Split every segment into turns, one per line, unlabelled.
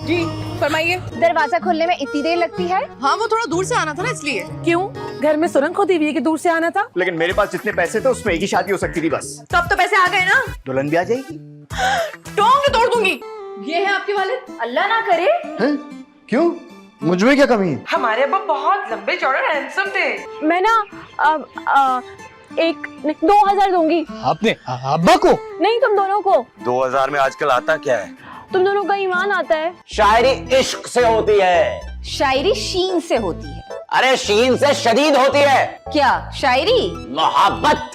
जी फरमाइए।
दरवाजा खोलने में इतनी देर लगती है?
हाँ वो थोड़ा दूर से आना था ना इसलिए।
क्यों? घर में सुरंग खोदी हुई है कि दूर से आना था?
लेकिन मेरे पास जितने पैसे थे उसमें एक ही शादी हो सकती थी बस।
तो अब तो पैसे आ गए ना,
दुल्हन भी आ जाएगी।
टोंग तोड़ दूंगी। ये है आपके वाले।
अल्लाह ना करे।
हैं? क्यों? मुझमें क्या कमी है?
हमारे अब्बा बहुत लंबे चौड़े हैंडसम थे।
मैं ना 2000 दूंगी।
आपने अब्बा को?
नहीं, तुम दोनों को।
2000 में आजकल आता क्या है?
तुम दोनों का ईमान आता है।
शायरी इश्क से होती है।
शायरी शीन से होती है।
अरे शीन से शदीद होती है।
क्या शायरी?
मोहब्बत।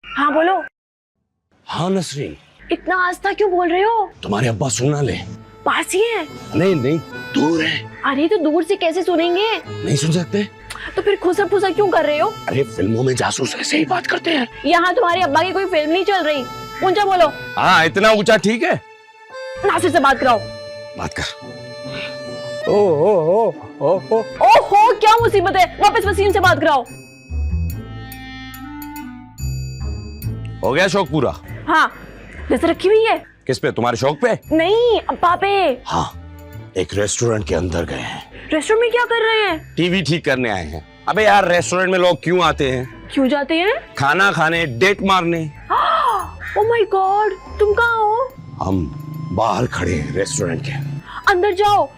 हाँ बोलो।
हाँ नसरीन,
इतना आस्था क्यों बोल रहे हो?
तुम्हारे अब्बा सुना ले।
पास ही है।
नहीं नहीं, दूर है।
अरे तो दूर से कैसे सुनेंगे?
नहीं सुन सकते?
तो फिर खुसर फुसर क्यों कर रहे हो?
अरे फिल्मों में जासूस ऐसे ही बात करते हैं।
यहाँ तुम्हारे अब्बा की कोई फिल्म नहीं चल रही। ऊंचा बोलो।
हाँ इतना ऊंचा ठीक है।
नासिर से बात कराओ।
बात कर।
ओहो क्या मुसीबत है, वापस वसीम से बात कराओ।
हो गया शौक पूरा?
हाँ, नजर रखी हुई है।
किस पे? तुम्हारे शौक पे?
नहीं, अब्बा पे।
हाँ, एक रेस्टोरेंट के अंदर गए हैं।
रेस्टोरेंट में क्या कर रहे हैं?
टीवी ठीक करने आए हैं। अबे यार रेस्टोरेंट में लोग क्यों आते हैं?
क्यों जाते हैं?
खाना खाने, डेट मारने।
ओह माय गॉड, तुम कहाँ हो?
हम बाहर खड़े हैं रेस्टोरेंट के।
अंदर जाओ।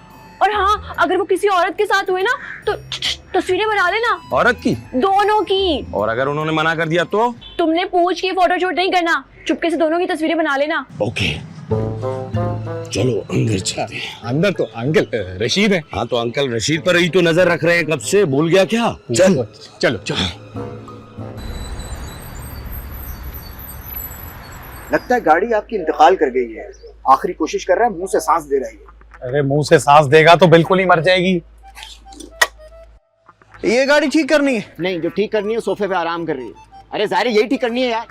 और हाँ, अगर वो किसी औरत के साथ हुए ना तो तस्वीरें बना लेना।
औरत की?
दोनों की।
और अगर उन्होंने मना कर दिया तो?
तुमने पूछ के फोटोशूट नहीं करना, चुपके से दोनों की तस्वीरें बना लेना।
ओके चलो अंदर चलते हैं।
अंदर तो अंकल रशीद है।
हाँ तो अंकल रशीद पर ही तो नजर रख रहे हैं कब से, भूल गया क्या? चल
चलो
चल।
लगता है गाड़ी आपकी इंतकाल कर गई है। आखिरी कोशिश कर रहा है, मुंह से सांस दे रही है।
अरे मुंह से सांस देगा तो बिल्कुल ही मर जाएगी।
ये गाड़ी ठीक करनी है? नहीं, जो ठीक करनी है सोफे पे आराम कर रही है। अरे जाहिर यही ठीक करनी है यार।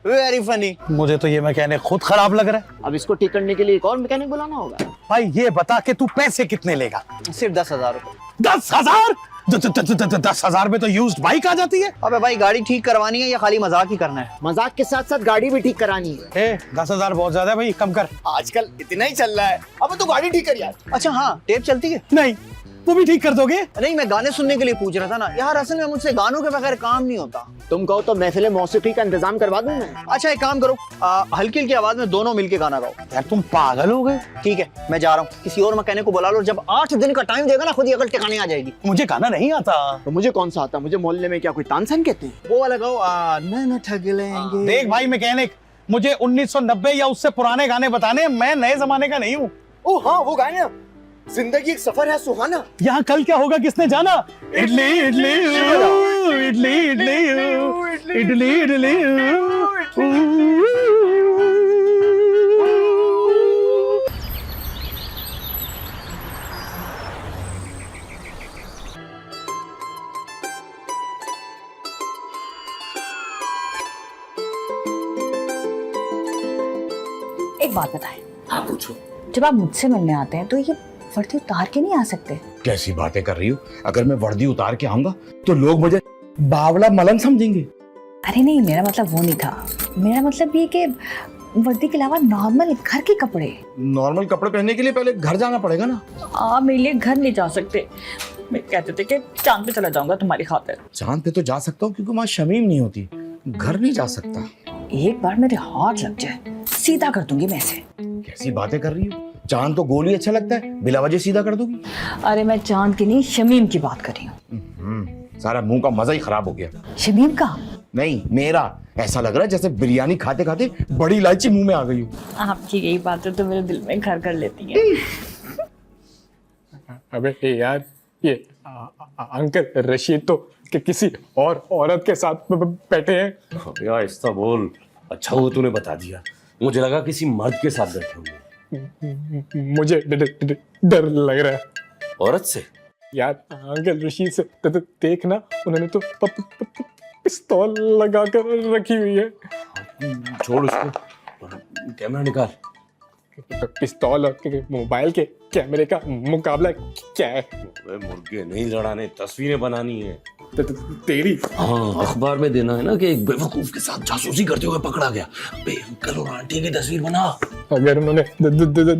Very funny.
मुझे तो ये मैकेनिक खुद खराब लग रहा है।
अब इसको ठीक करने के लिए एक और मैकेनिक बुलाना होगा।
भाई ये बता के तू पैसे कितने लेगा?
सिर्फ 10,000 रुपए।
10,000? 10,000 में तो यूज्ड बाइक आ जाती है।
अबे भाई गाड़ी ठीक करवानी है या खाली मजाक ही करना है?
मजाक के साथ साथ गाड़ी भी ठीक करानी है।
10,000 बहुत ज्यादा है भाई, कम कर।
आजकल इतना ही चल रहा है। अब तो गाड़ी ठीक कर यार।
अच्छा हाँ, टेप चलती है?
नहीं, वो भी ठीक कर दोगे?
नहीं, मैं गाने सुनने के लिए पूछ रहा था ना यार। असल में मुझसे गानों के बगैर काम नहीं होता।
तुम कहो तो महफिल मौसीकी का इंतजाम करवा दूं मैं।
अच्छा एक काम करो, हल्की हल्की आवाज में दोनों मिलके गाना गाओ।
यार तुम पागल हो गए।
ठीक है, मैं जा रहा हूँ। किसी और मैकेनिक को बुला लो। जब 8 दिन का टाइम देगा ना, खुद ही अकल टिकाने आ जाएगी।
मुझे गाना नहीं आता।
तो मुझे कौन सा आता? मुझे मोहल्ले में क्या कोई तानसेन कहते हैं?
वो वाला गाओ, नैना ठग लेंगे।
देख भाई मैकेनिक, मुझे 1990 या उससे पुराने गाने बताने, मैं नए जमाने का नहीं हूँ।
ओ हाँ, वो गाने ना, जिंदगी एक सफर है सुहाना।
यहाँ कल क्या होगा किसने जाना? इडली इडली इडली इडली इडली इडली।
एक बात बताएं।
हाँ पूछो।
जब आप मुझसे मिलने आते हैं तो ये वर्दी उतार के नहीं आ सकते?
कैसी बातें कर रही हो? अगर मैं वर्दी उतार के आऊंगा तो लोग मुझे बावला मलंग समझेंगे।
अरे नहीं, मेरा मतलब वो नहीं था। मेरा मतलब ये कि वर्दी के अलावा नॉर्मल घर के कपड़े।
नॉर्मल कपड़े पहनने के लिए पहले घर जाना पड़ेगा ना।
आप मेरे लिए घर नहीं जा सकते। मैं कहते थे कि चांद पे चला जाऊंगा तुम्हारी खातिर।
चांद पे तो जा सकता हूँ क्योंकि वहाँ शमीम नहीं होती। घर नहीं जा सकता।
एक बार मेरे हाथ लग जाए सीधा कर दूंगी मैं इसे।
कैसी बातें कर रही हो? चांद तो गोली अच्छा लगता है, बिला वजह सीधा कर दोगी?
अरे मैं चांद की नहीं, शमीम की बात कर रही हूँ।
सारा मुंह का मजा ही खराब हो गया।
शमीम का?
नहीं मेरा। ऐसा लग रहा है जैसे बिरयानी खाते खाते बड़ी इलायची मुंह में आ गई हो।
आपकी यही बातें तो मेरे दिल में घर कर लेती है।
अबे यार, ये अंकल रशीद तो किसी और औरत के साथ बैठे हैं।
यार ऐसा बोल। अच्छा हुआ तूने बता दिया, मुझे लगा किसी मर्द के साथ बैठे होंगे।
मुझे डर लग रहा है।
औरत से?
यार अंकल रशीद से देखना, उन्होंने तो पिस्तौल लगा कर रखी हुई है।
छोड़ उसको, कैमरा निकाल।
पिस्तौल और मोबाइल के कैमरे का मुकाबला क्या है?
मुर्गे नहीं लड़ाने, तस्वीरें बनानी है।
तेरी
हाँ, अखबार में देना है ना कि एक बेवकूफ के साथ जासूसी करते हुए पकड़ा गया। बे अंकल और आंटी की तस्वीर बना।
अगर उन्होंने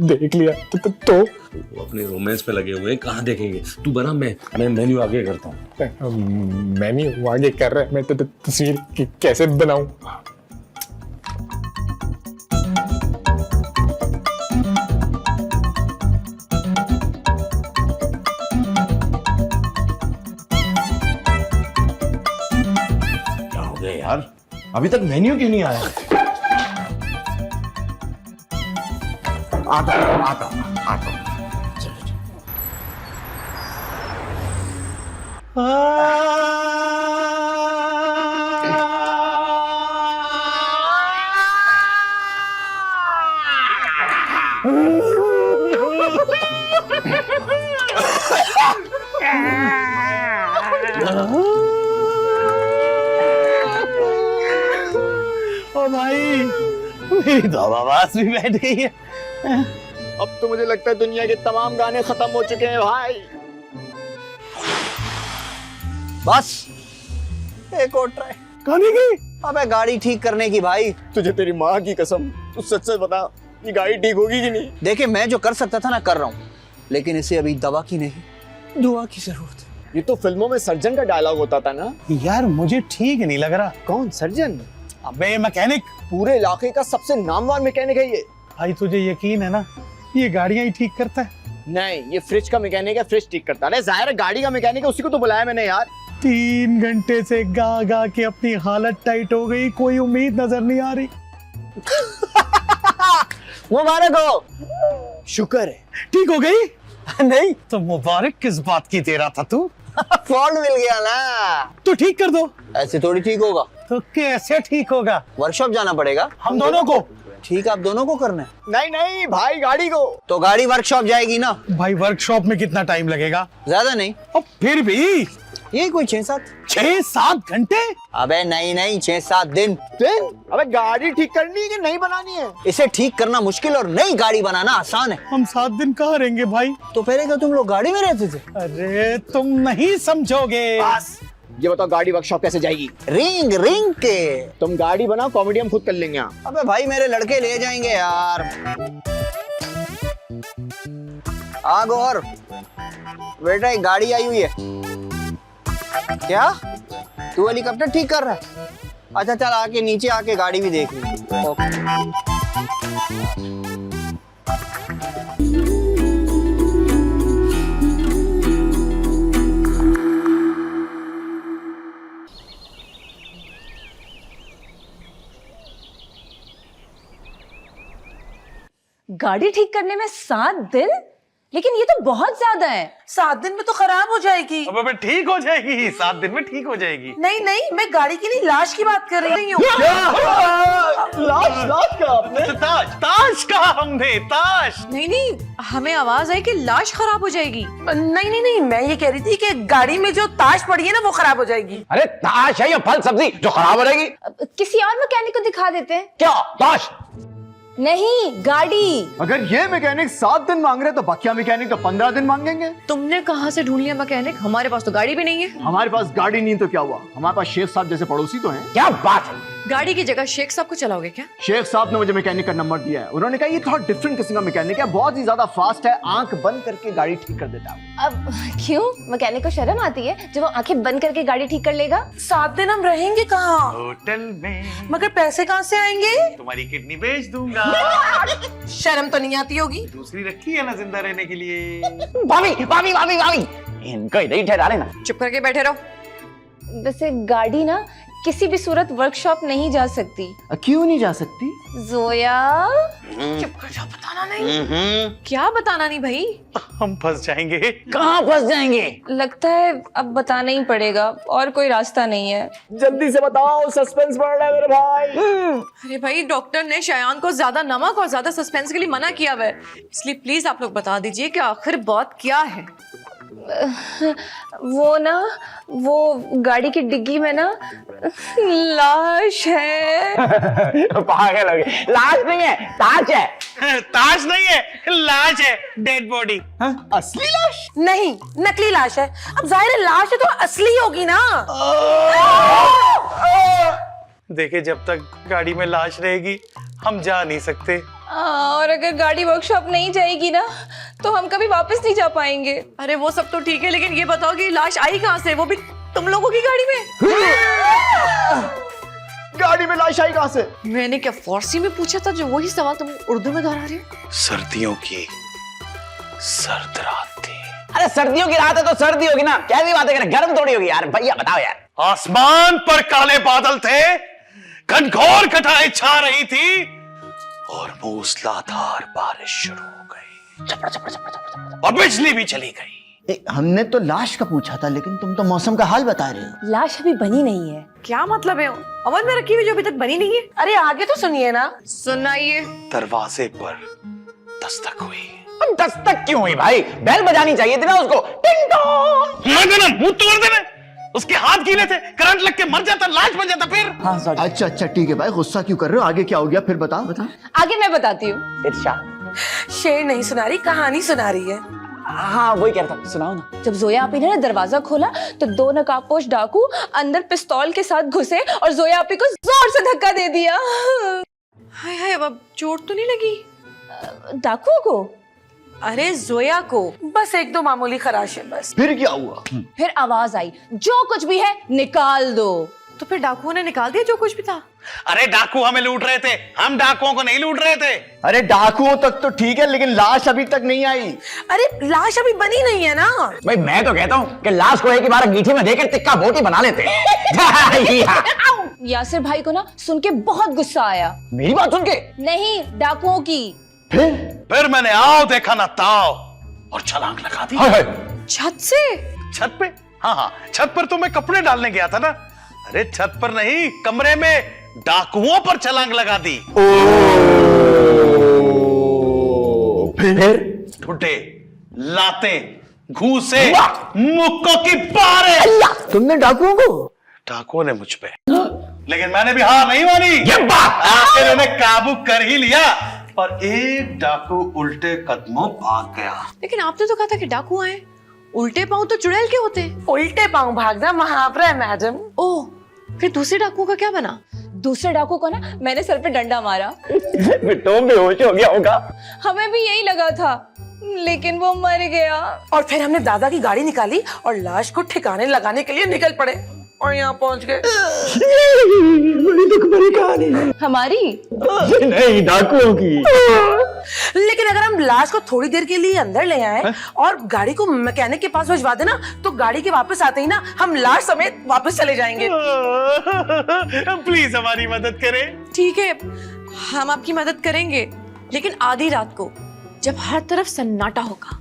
देख लिया तो
वो अपने रोमांस पे लगे हुए हैं, कहाँ देखेंगे। तू बना, मैं मेन्यू आगे करता हूँ।
मेन्यू आगे कर रहा है, मैं तो तस्वीर कैसे बनाऊं?
क्या हो गया यार, अभी तक मेन्यू क्यों नहीं आया? आता चलो।
ओ भाई, मेरी तो आवाज भी बैठ गई है। अब तो मुझे लगता है दुनिया के तमाम गाने खत्म हो चुके हैं भाई।
बस एक और ट्राई।
गाने की?
अबे गाड़ी ठीक करने की भाई।
तुझे तेरी माँ की कसम, तू सच सच बता, ये गाड़ी ठीक होगी कि नहीं?
देखिए मैं जो कर सकता था ना कर रहा हूँ, लेकिन इसे अभी दवा की नहीं दुआ की जरूरत है।
ये तो फिल्मों में सर्जन का डायलॉग होता था ना।
यार मुझे ठीक नहीं लग रहा।
कौन सर्जन?
अबे मैकेनिक।
पूरे इलाके का सबसे नामवर मैकेनिक है ये।
भाई तुझे यकीन है ना ये गाड़ियां ही ठीक करता है?
नहीं, ये फ्रिज का मैकेनिक है, फ्रिज ठीक करता है। अरे जाहिर है गाड़ी का मैकेनिक है, उसी को तो बुलाया मैंने यार।
3 घंटे से गा गा के अपनी हालत टाइट हो गई, कोई उम्मीद नजर नहीं आ रही।
मुबारक हो।
शुक्र है।
ठीक हो गई?
नहीं
तो मुबारक किस बात की दे रहा था तू?
फॉल्ट मिल गया ना।
तो ठीक कर दो।
ऐसे थोड़ी ठीक होगा,
तो कैसे ठीक होगा?
वर्कशॉप जाना पड़ेगा
हम दोनों को।
ठीक है, आप दोनों को करना है।
नहीं नहीं भाई, गाड़ी को।
तो गाड़ी वर्कशॉप जाएगी ना।
भाई वर्कशॉप में कितना टाइम लगेगा?
ज्यादा नहीं,
अब फिर भी
यही कोई 6-7।
6-7 घंटे?
अबे नहीं 6-7 दिन।
अबे गाड़ी ठीक करनी है कि नहीं बनानी है?
इसे ठीक करना मुश्किल और नई गाड़ी बनाना आसान है।
हम 7 दिन कहाँ रहेंगे भाई?
तो पहले क्या तुम लोग गाड़ी में रहते थे?
अरे तुम नहीं समझोगे।
ये बताओ गाड़ी वर्कशॉप कैसे जाएगी?
रिंग के।
तुम गाड़ी बनाओ, कॉमेडी हम खुद कर लेंगे यहाँ।
अबे भाई मेरे लड़के ले जाएंगे यार। आग और बेटा एक गाड़ी आई हुई है। क्या तू हेलीकॉप्टर ठीक कर रहा है? अच्छा चल आके नीचे आके गाड़ी भी देख ली। ओके।
गाड़ी ठीक करने में 7 दिन? लेकिन ये तो बहुत ज्यादा है।
7 दिन में तो खराब हो जाएगी।
अब ठीक हो जाएगी, 7 दिन में ठीक हो जाएगी।
नहीं मैं गाड़ी की नहीं लाश की बात कर रही हूँ।
लाश का आपने?
ताश का हमने ताश।
नहीं हमें आवाज आई कि लाश खराब हो जाएगी।
नहीं मैं ये कह रही थी कि गाड़ी में जो ताश पड़ी है ना वो खराब हो जाएगी।
अरे ताश है या फल सब्जी जो खराब हो जाएगी?
किसी और मैकेनिक को दिखा देते हैं।
क्या ताश?
नहीं गाड़ी।
अगर ये मैकेनिक 7 दिन मांग रहे तो बाकिया मैकेनिक तो 15 दिन मांगेंगे।
तुमने कहाँ से ढूंढ लिया मैकेनिक? हमारे पास तो गाड़ी भी नहीं है।
हमारे पास गाड़ी नहीं तो क्या हुआ, हमारे पास शेख साहब जैसे पड़ोसी तो हैं। क्या बात है?
गाड़ी की जगह शेख साहब को चलाओगे क्या?
शेख साहब ने मुझे मैकेनिक का नंबर दिया है। उन्होंने कहा ये थोड़ा डिफरेंट किस्म का मैकेनिक है, बहुत ही ज्यादा फास्ट है, आंख बंद करके गाड़ी ठीक कर देता है।
अब क्यों? मैकेनिक को शर्म आती है जो वो आंखें बंद करके गाड़ी ठीक कर लेगा?
7 दिन हम रहेंगे कहाँ?
होटल में।
मगर पैसे कहाँ से आएंगे?
तुम्हारी किडनी बेच दूंगा।
शर्म तो नहीं आती होगी?
दूसरी रखी है ना जिंदा रहने के लिए।
भाभी इनको इधर ही ठहरा लेना।
चुप करके बैठे रहो।
वैसे गाड़ी ना किसी भी सूरत वर्कशॉप नहीं जा सकती।
क्यों नहीं जा सकती?
जोया
चुप कर जाओ, बताना नहीं।
क्या बताना नहीं भाई?
हम फंस जाएंगे।
कहाँ फंस जाएंगे?
लगता है अब बताना ही पड़ेगा, और कोई रास्ता नहीं है।
जल्दी से बताओ, सस्पेंस बढ़ रहा है मेरे भाई।
अरे भाई डॉक्टर ने शयान को ज्यादा नमक और ज्यादा सस्पेंस के लिए मना किया हुआ है, इसलिए प्लीज आप लोग बता दीजिए कि आखिर बात क्या है। वो ना, वो गाड़ी की डिग्गी में ना लाश है।
पागल हो गए, लाश नहीं है, ताज है।
ताश नहीं है, लाश है, डेड बॉडी।
असली लाश?
नहीं, नकली लाश है। अब जाहिर है लाश है तो असली होगी ना।
देखिए, जब तक गाड़ी में लाश रहेगी हम जा नहीं सकते।
और अगर गाड़ी वर्कशॉप नहीं जाएगी ना तो हम कभी वापस नहीं जा पाएंगे।
अरे वो सब तो ठीक है, लेकिन ये बताओ कि लाश आई कहाँ से, वो भी तुम लोगों की गाड़ी में?
गाड़ी में लाश आई कहाँ से?
मैंने क्या फारसी में पूछा था, जो वही सवाल तुम उर्दू में दोहरा रहे हो?
सर्दियों की सर्द रात थी।
अरे सर्दियों की रात है तो सर्दी होगी ना, कैसी बातें कर, गर्म थोड़ी होगी यार। भैया बताओ यार।
आसमान पर काले बादल थे, घनघोर घटाएं छा रही थी और मूसलाधार बारिश शुरू हो गई।
चपड़ चपड़ चपड़ चपड़।
और बिजली भी चली गई।
हमने तो लाश का पूछा था, लेकिन तुम तो मौसम का हाल बता रहे हो।
लाश अभी बनी नहीं है।
क्या मतलब है? अवन में रखी हुई जो अभी तक बनी नहीं है। अरे आगे तो सुनिए ना। सुनाइए।
दरवाजे पर दस्तक हुई।
दस्तक क्यों हुई भाई? बेल बजानी चाहिए थी ना उसको। टिंग टोंग।
मुंह तोड़ देना। उसके हाथ गीले थे, करंट लग के मर जाता, लाश बन जाता फिर।
हाँ सॉरी।
अच्छा अच्छा ठीक है भाई, गुस्सा क्यों कर रहे हो? आगे क्या हो गया फिर बताओ बताओ।
आगे मैं बताती हूँ।
इरशाद।
शेर नहीं सुना रही, कहानी सुना रही है।
हाँ वही कह रहा था, सुनाओ ना।
जब जोया आपी ने ना दरवाजा खोला तो 2 नकाबपोश डाकू अंदर पिस्तौल के साथ घुसे और जोया आपी को जोर से धक्का दे दिया।
हाय हाय, अब चोट तो नहीं लगी?
डाकुओं को?
अरे जोया को बस एक दो मामूली खराश है बस।
फिर क्या हुआ?
फिर आवाज आई, जो कुछ भी है निकाल दो।
तो फिर डाकुओं ने निकाल दिया जो कुछ भी था?
अरे डाकू हमें लूट रहे थे, हम डाकुओं को नहीं लूट रहे थे।
अरे डाकुओं तक तो ठीक है, लेकिन लाश अभी तक नहीं आई।
अरे लाश अभी बनी नहीं है ना।
भाई मैं तो कहता हूँ कि लाश को एक ही बार अंगीठी में देकर टिक्का बोटी बना लेते।
यासिर भाई को ना सुन के बहुत गुस्सा आया।
मेरी बात सुन के?
नहीं, डाकुओं की।
फिर मैंने आओ देखा ना ताओ और छलांग लगा दी।
छत से?
छत पे? हाँ, छत पर तो मैं कपड़े डालने गया था ना। अरे छत पर नहीं, कमरे में डाकुओं पर छलांग लगा दी।
फिर?
ठुटे, लाते, घूसे, मुक्कों की पारे।
तुमने डाकुओं को?
डाकुओं ने मुझ पे, लेकिन मैंने भी हार नहीं मानी। ये बात आखिर उन्हें काबू कर ही लिया और एक डाकू उल्टे कदमों भाग गया।
लेकिन आपने तो कहा था कि डाकू आए। उल्टे पांव तो चुड़ैल के होते। उल्टे पांव भागना महावरा है मैडम। ओह, फिर दूसरे डाकुओं का क्या बना?
दूसरे डाकू को ना मैंने सर पे डंडा मारा।
तो बेहोश हो गया होगा।
हमें भी यही लगा था, लेकिन वो मर गया।
और फिर हमने दादा की गाड़ी निकाली और लाश को ठिकाने लगाने के लिए निकल पड़े और यहाँ पहुंच गए।
बड़ी दुख भरी कहानी है।
हमारी
नहीं, डाकुओं की।
लेकिन अगर हम लाश को थोड़ी देर के लिए अंदर ले आए और गाड़ी को मैकेनिक के पास भिजवा देना, तो गाड़ी के वापस आते ही ना हम लाश समेत वापस चले जाएंगे।
प्लीज हमारी मदद करें।
ठीक है, हम आपकी मदद करेंगे, लेकिन आधी रात को जब हर तरफ सन्नाटा होगा।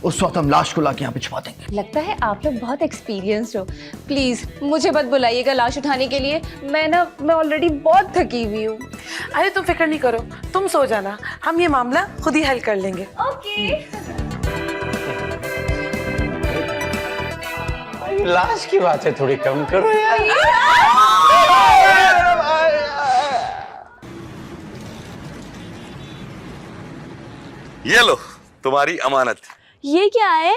उस वक्त हम लाश को लाके यहाँ पे छुपा देंगे।
लगता है आप लोग बहुत एक्सपीरियंस्ड हो। प्लीज मुझे मत बुलाइएगा लाश उठाने के लिए। मैं ऑलरेडी बहुत थकी हुई हूँ।
अरे तुम फिक्र नहीं करो, तुम सो जाना, हम ये मामला खुद ही हल कर लेंगे।
ओके।
लाश की बात है, थोड़ी कम करो यार।
ये लो तुम्हारी अमानत।
ये क्या है?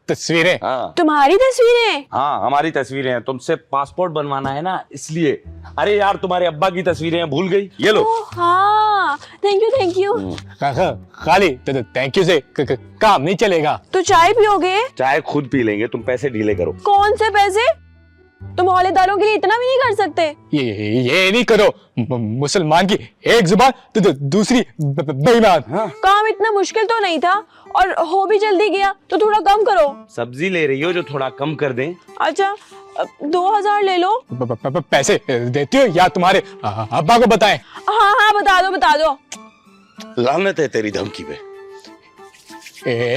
तस्वीरें।
हाँ
तुम्हारी तस्वीरें?
हाँ हमारी तस्वीरें हैं, तुमसे पासपोर्ट बनवाना है ना इसलिए। अरे यार तुम्हारे अब्बा की तस्वीरें हैं, भूल गई, ये लो।
हाँ, थैंक यू थैंक यू।
खाली थैंक यू से काम नहीं चलेगा।
तो चाय पियोगे?
चाय खुद पी लेंगे, तुम पैसे ढीले करो।
कौन से पैसे? तुम हौलेदारों के लिए इतना भी नहीं कर सकते।
ये नहीं करो, मुसलमान की एक जुबान तो दूसरी बेईमान।
काम इतना मुश्किल तो नहीं था और हो भी जल्दी गया, तो थोड़ा कम करो।
सब्जी ले रही हो जो थोड़ा कम कर दें।
अच्छा 2000 ले लो।
पैसे देती हो या तुम्हारे अब्बा को बताएं?
हाँ हाँ बता दो।
लानत है तेरी धमकी पे।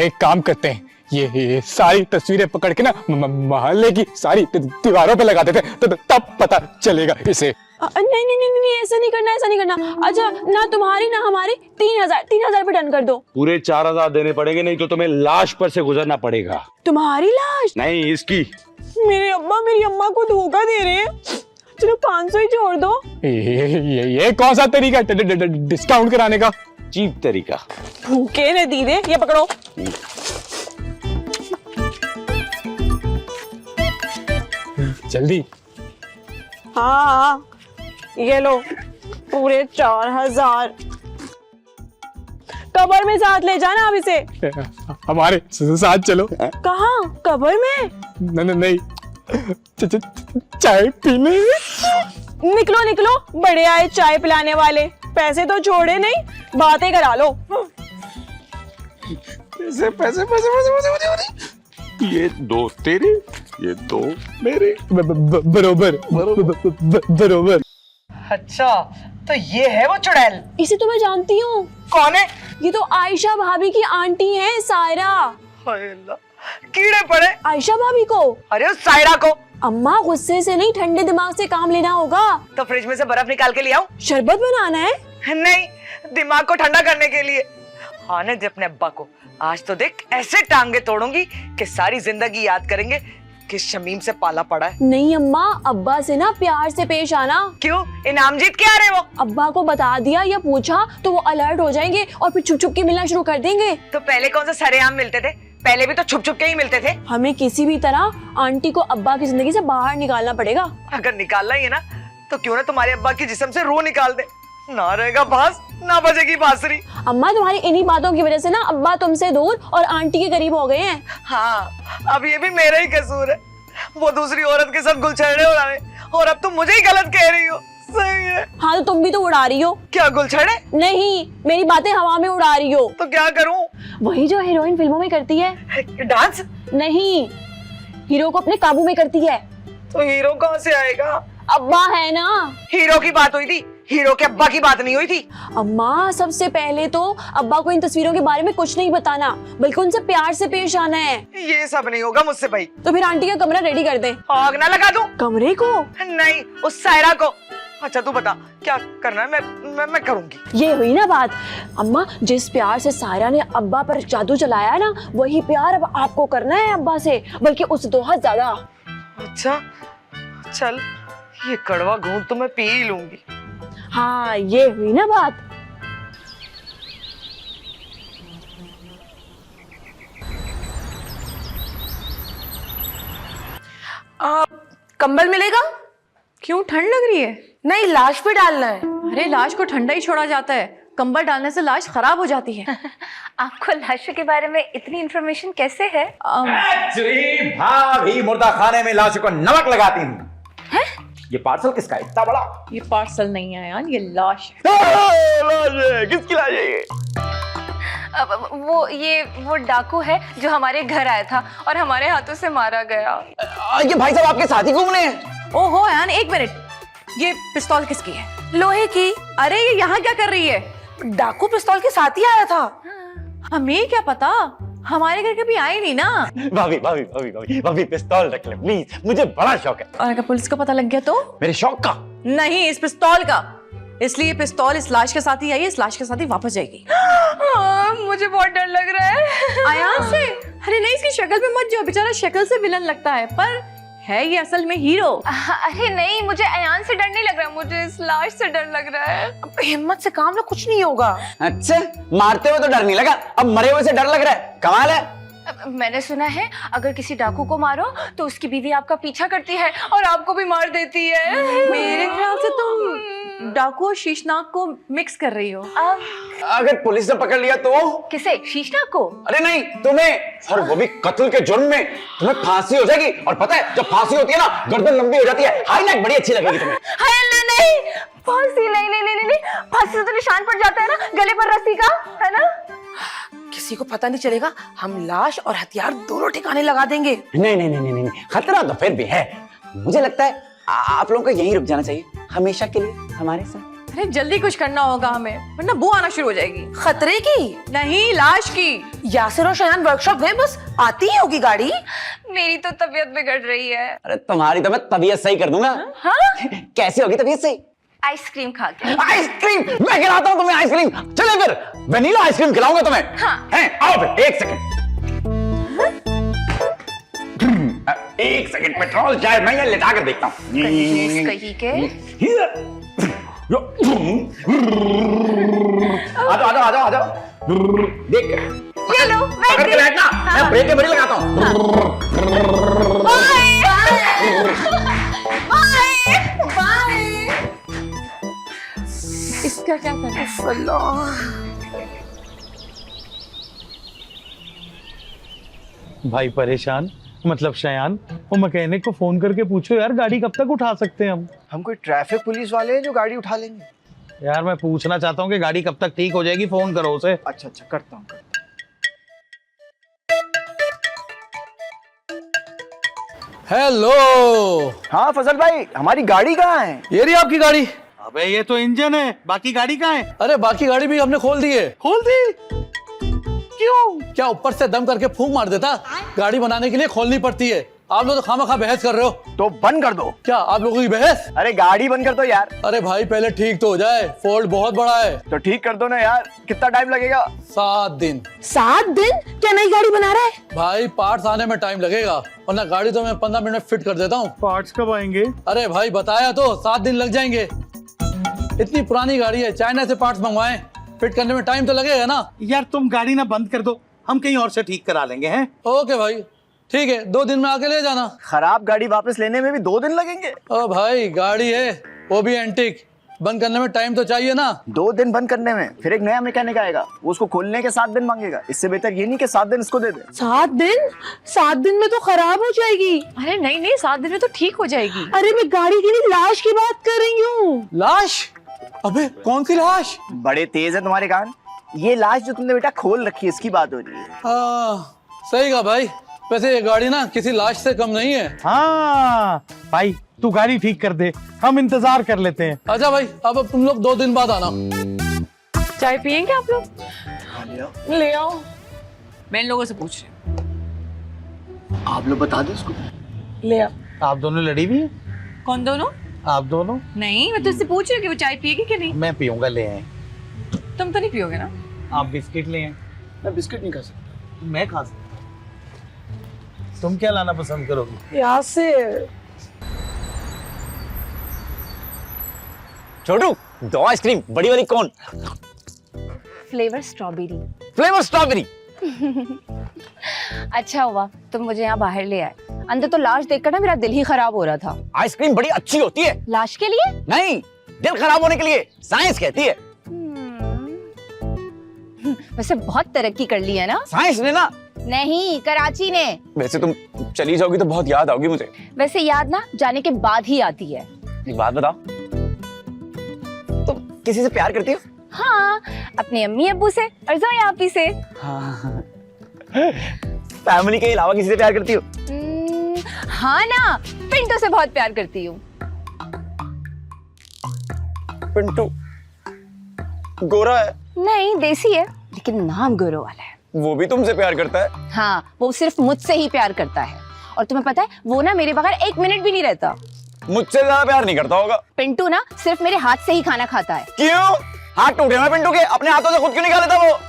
एक काम करते हैं, ये सारी तस्वीरें पकड़ के ना मोहल्ले की सारी दीवारों पे लगा देते तो तब पता चलेगा इसे।
नहीं नहीं नहीं नहीं ऐसा नहीं करना, ऐसा नहीं करना। अच्छा ना तुम्हारी ना हमारी 3,000 पे डन कर दो।
पूरे 4,000 देने पड़ेंगे, नहीं तो तुम्हें लाश पर से गुजरना पड़ेगा।
तुम्हारी लाश?
नहीं, इसकी।
मेरे अम्मा को धोखा दे रहे हैं। चलो 500 ही छोड़ दो।
ये कौन सा तरीका डिस्काउंट कराने का?
चीप तरीका।
भूखे ने दी दे, ये पकड़ो।
जल्दी।
हाँ ये लो पूरे 4,000। कबर में साथ ले जाना अब इसे।
हमारे साथ चलो।
कहाँ? कबर में?
नहीं, चाय पीने।
निकलो निकलो, बड़े आए चाय पिलाने वाले। पैसे तो छोड़े नहीं, बातें करा लो।
पैसे। ये 2 तेरे, ये 2 मेरे।
बरोबर।
अच्छा तो ये है वो चुड़ैल?
इसे तो मैं जानती हूँ।
कौन है?
ये तो आयशा भाभी की आंटी है, सायरा।
हाय अल्लाह, कीड़े पड़े
आयशा भाभी को।
अरे उस सायरा को।
अम्मा गुस्से से नहीं, ठंडे दिमाग से काम लेना होगा।
तो फ्रिज में से बर्फ निकाल के ले आऊं?
शरबत बनाना है?
नहीं, दिमाग को ठंडा करने के लिए। आने दे अपने अब्बा को। आज तो देख ऐसे टांगे तोड़ूंगी कि सारी जिंदगी याद करेंगे कि शमीम से पाला पड़ा है।
नहीं अम्मा, अब्बा से ना प्यार से पेश आना।
क्यों, इनाम जीत के आ रहे वो?
अब्बा को बता दिया या पूछा तो वो अलर्ट हो जाएंगे और फिर छुप छुप के मिलना शुरू कर देंगे।
तो पहले कौन सा सरेआम मिलते थे? पहले भी तो छुप छुप के ही मिलते थे।
हमें किसी भी तरह आंटी को अब्बा की जिंदगी से बाहर निकालना पड़ेगा।
अगर निकालना ही है ना तो क्यों ना तुम्हारे अब्बा की जिस्म से रूह निकाल दे। ना रहेगा बांस, ना बजेगी बांसुरी।
अम्मा तुम्हारी इन्हीं बातों की वजह से ना अब्बा तुमसे दूर और आंटी के करीब हो गए हैं।
हाँ, अब ये भी मेरा ही कसूर है। वो दूसरी औरत के साथ गुलछड़े उड़ाए और अब तुम मुझे ही गलत कह रही हो। सही है।
हाँ तो तुम भी तो उड़ा रही हो।
क्या गुलछड़े?
नहीं, मेरी बातें हवा में उड़ा रही हो।
तो क्या करूं?
वही जो हीरोइन फिल्मों में करती है।
डांस?
नहीं, हीरो को अपने काबू में करती है।
तो हीरो कहाँ से आएगा?
अब्बा है ना।
हीरो की बात हुई थी, हीरो के अब्बा की बात नहीं हुई थी।
अम्मा सबसे पहले तो अब्बा को इन तस्वीरों के बारे में कुछ नहीं बताना, बल्कि उनसे प्यार से पेश आना है।
ये सब नहीं होगा मुझसे भाई।
तो फिर आंटी का कमरा रेडी कर दे।
आग ना लगा दूं?
कमरे को?
नहीं, उस सायरा को। अच्छा तू बता क्या करना है, मैं करूंगी।
ये हुई ना बात। अम्मा जिस प्यार से सायरा ने अब्बा पर जादू चलाया ना, वही प्यार अब आपको करना है अब्बा से, बल्कि उससे 2 हाथ ज्यादा।
अच्छा चल, ये कड़वा घूंट तो मैं पी ही लूंगी।
हाँ ये हुई ना बात।
कंबल मिलेगा?
क्यों, ठंड लग रही है?
नहीं, लाश पे डालना है।
अरे लाश को ठंडा ही छोड़ा जाता है, कंबल डालने से लाश खराब हो जाती है।
आपको लाशों के बारे में इतनी इन्फॉर्मेशन कैसे है?
श्री भाभी मुर्दा खाने में लाश को नमक लगाती हूँ। ये पार्सल किसका है इतना बड़ा?
ये पार्सल नहीं है यार, ये लाश है।
किसकी लाश है ये?
वो डाकू है जो हमारे घर आया था और हमारे हाथों से मारा गया।
ये भाई साहब आपके साथ ही घूमने हैं?
ओहो यार, एक मिनट, ये पिस्तौल किसकी है?
लोहे की।
अरे ये यहाँ क्या कर रही है?
डाकू पिस्तौल के साथ ही आया था।
हमें क्या पता, हमारे घर कभी आए नहीं ना।
भाभी भाभी भाभी भाभी भाभी पिस्तौल रख ले प्लीज, मुझे बड़ा शौक है।
और अगर पुलिस को पता लग गया तो?
मेरे शौक का
नहीं, इस पिस्तौल का। इसलिए पिस्तौल इस लाश के साथ ही आई है, इस लाश के साथ ही वापस जाएगी।
मुझे बहुत डर लग रहा है।
आयान से? अरे नहीं, इसकी शक्ल पे मत जाओ, बेचारा शक्ल से विलन लगता है पर है ये असल में हीरो।
अरे नहीं, मुझे अयान से डर नहीं लग रहा, मुझे इस लाश से डर लग रहा है।
हिम्मत से काम लो, कुछ नहीं होगा।
अच्छा, मारते हुए तो डर नहीं लगा, अब मरे हुए से डर लग रहा है। कमाल है।
मैंने सुना है अगर किसी डाकू को मारो तो उसकी बीवी आपका पीछा करती है और आपको भी मार देती है।
मेरे ख्याल से तुम डाकू और शीशनाग को मिक्स कर रही हो।
अगर पुलिस ने पकड़ लिया तो?
किसे? शीशनाग को?
अरे नहीं, तुम्हें, और वो भी कत्ल के जुर्म में। तुम्हें फांसी हो जाएगी, और पता है जब फांसी होती है ना, गर्दन लंबी हो जाती है। हाईलाइट बड़ी अच्छी लगेगी तुम्हें।
नहीं, फांसी नहीं, फांसी से तो निशान पड़ जाता है ना गले पर रस्सी का, है ना?
किसी को पता नहीं चलेगा, हम लाश और हथियार दोनों ठिकाने लगा देंगे।
नहीं नहीं नहीं नहीं, खतरा तो फिर भी है। मुझे लगता है आप लोगों को यहीं रुक जाना चाहिए, हमेशा के लिए हमारे साथ।
अरे जल्दी कुछ करना होगा हमें, वरना बू आना शुरू हो जाएगी।
खतरे की
नहीं, लाश की।
यासिर और शयान वर्कशॉप गए, बस आती ही होगी गाड़ी।
मेरी तो तबीयत बिगड़ रही है।
अरे तुम्हारी तो मैं तबीयत सही कर दूंगा।
हाँ?
कैसे होगी तबीयत सही?
आइसक्रीम खा के।
आइसक्रीम? मैं खिलाता हूँ तुम्हें आइसक्रीम। चले फिर, वनीला आइसक्रीम खिलाऊंगा तुम्हें।
हाँ।
हैं, आओ फिर, एक सेकंड पेट्रोल शायद मैं ये लेटा कर देखता हूँ।
कंजूस कहीं के।
आ जाओ। देख
ये लो,
पकड़ के बैठना, मैं ब्रेक के बड़ी लगाता हूँ।
बाय। इसका क्या करना?
भाई परेशान, मतलब शयान, वो मैकेनिक को फोन करके पूछो यार गाड़ी कब तक उठा सकते हैं
हम कोई ट्रैफिक पुलिस वाले हैं जो गाड़ी उठा लेंगे?
यार मैं पूछना चाहता हूँ कि गाड़ी कब तक ठीक हो जाएगी, फोन करो उसे।
अच्छा, करता हूँ।
हेलो।
हाँ फजल भाई, हमारी गाड़ी कहाँ है?
ये रही आपकी गाड़ी।
अबे ये तो इंजन है, बाकी गाड़ी कहाँ है?
अरे बाकी गाड़ी भी हमने खोल दी है।
खोल दी? क्यों?
क्या ऊपर से दम करके फूंक मार देता? गाड़ी बनाने के लिए खोलनी पड़ती है। आप लोग तो खामखा बहस कर रहे हो।
तो बंद कर दो।
क्या आप लोगों की बहस?
अरे गाड़ी बंद कर दो यार।
अरे भाई पहले ठीक तो हो जाए, फॉल्ट बहुत बड़ा है।
तो ठीक कर दो ना यार, कितना टाइम लगेगा?
7 दिन।
7 दिन? क्या नई गाड़ी बना रहा है?
भाई पार्ट्स आने में टाइम लगेगा, वरना गाड़ी तो मैं 15 मिनट में फिट कर देता हूँ।
पार्ट्स कब आएंगे?
अरे भाई बताया तो, 7 दिन लग जाएंगे। इतनी पुरानी गाड़ी है, चाइना से पार्ट्स मंगवाएं, फिट करने में टाइम तो लगेगा ना।
यार तुम गाड़ी ना बंद कर दो, हम कहीं और से ठीक करा लेंगे। हैं?
ओके भाई ठीक है, 2 दिन में आके ले जाना।
खराब गाड़ी वापस लेने में भी 2 दिन लगेंगे?
ओ भाई गाड़ी है, वो भी एंटीक, बंद करने में टाइम तो चाहिए ना।
2 दिन बंद करने में, फिर एक नया मैकेनिक आएगा, वो उसको खोलने के 7 दिन मांगेगा। इससे बेहतर ये नहीं कि 7 दिन इसको दे दे।
7 दिन? 7 दिन में तो खराब हो जाएगी।
अरे नहीं, 7 दिन में तो ठीक हो जाएगी।
अरे मैं गाड़ी की नहीं, लाश की बात कर रही हूँ।
लाश? अबे कौन सी लाश?
बड़े तेज है तुम्हारे कान। ये लाश जो तुमने बेटा खोल रखी है, इसकी बात हो रही है।
सही कहा भाई, वैसे ये गाड़ी ना किसी लाश से कम नहीं है।
हाँ भाई तू गाड़ी ठीक कर दे, हम इंतजार कर लेते हैं।
अच्छा भाई, अब तुम लोग 2 दिन बाद आना।
चाय पियेंगे आप लोग?
ले आओ।
मैं इन लोगों से पूछ रही हूँ।
आप लोग बता दो उसको।
ले आओ।
आप दोनों लड़ी भी हैं?
कौन दोनों?
आप दोनों?
नहीं, मैं तुझसे पूछ रही हूँ कि वो चाय पिएगी कि नहीं।
मैं पीऊंगा, ले आए।
तुम तो नहीं पियोगे ना?
आप बिस्किट ले आए।
मैं बिस्किट नहीं खा सकता।
मैं खा सकता। तुम क्या लाना पसंद करोगे?
यहाँ से
छोटू, 2 आइसक्रीम, बड़ी वाली कौन?
Flavour strawberry.
Flavour strawberry.
अच्छा हुआ तुम मुझे यहाँ बाहर ले आए, अंदर तो लाश देखकर ना मेरा दिल ही खराब हो रहा था।
आइसक्रीम बड़ी अच्छी होती है।
लाश के लिए?
नहीं, दिल खराब होने के लिए, साइंस कहती है।
वैसे बहुत तरक्की कर ली है ना
साइंस ने ना।
नहीं, कराची ने।
वैसे तुम चली जाओगी तो बहुत याद आओगी मुझे।
वैसे याद ना जाने के बाद ही आती है।
एक बात बताओ, तुम किसी से प्यार करती हो?
हाँ, अपने अम्मी अब्बू से और जोया आपी से।
हाँ। फैमिली के अलावा किसी से प्यार करती हो?
हाँ ना, पिंटू से बहुत प्यार करती हूँ।
पिंटू गोरा है?
नहीं, देसी है, लेकिन नाम गोरो वाला है।
वो भी तुमसे प्यार करता है?
हाँ, वो सिर्फ मुझसे ही प्यार करता है। और तुम्हें पता है, वो ना मेरे बगैर 1 मिनट भी नहीं रहता।
मुझसे ज्यादा प्यार नहीं करता होगा।
पिंटू ना सिर्फ मेरे हाथ से ही खाना खाता है।
क्यों? हाथ टूटे हैं पिंटू के, अपने हाथों से खुद क्यों नहीं खा लेता वो?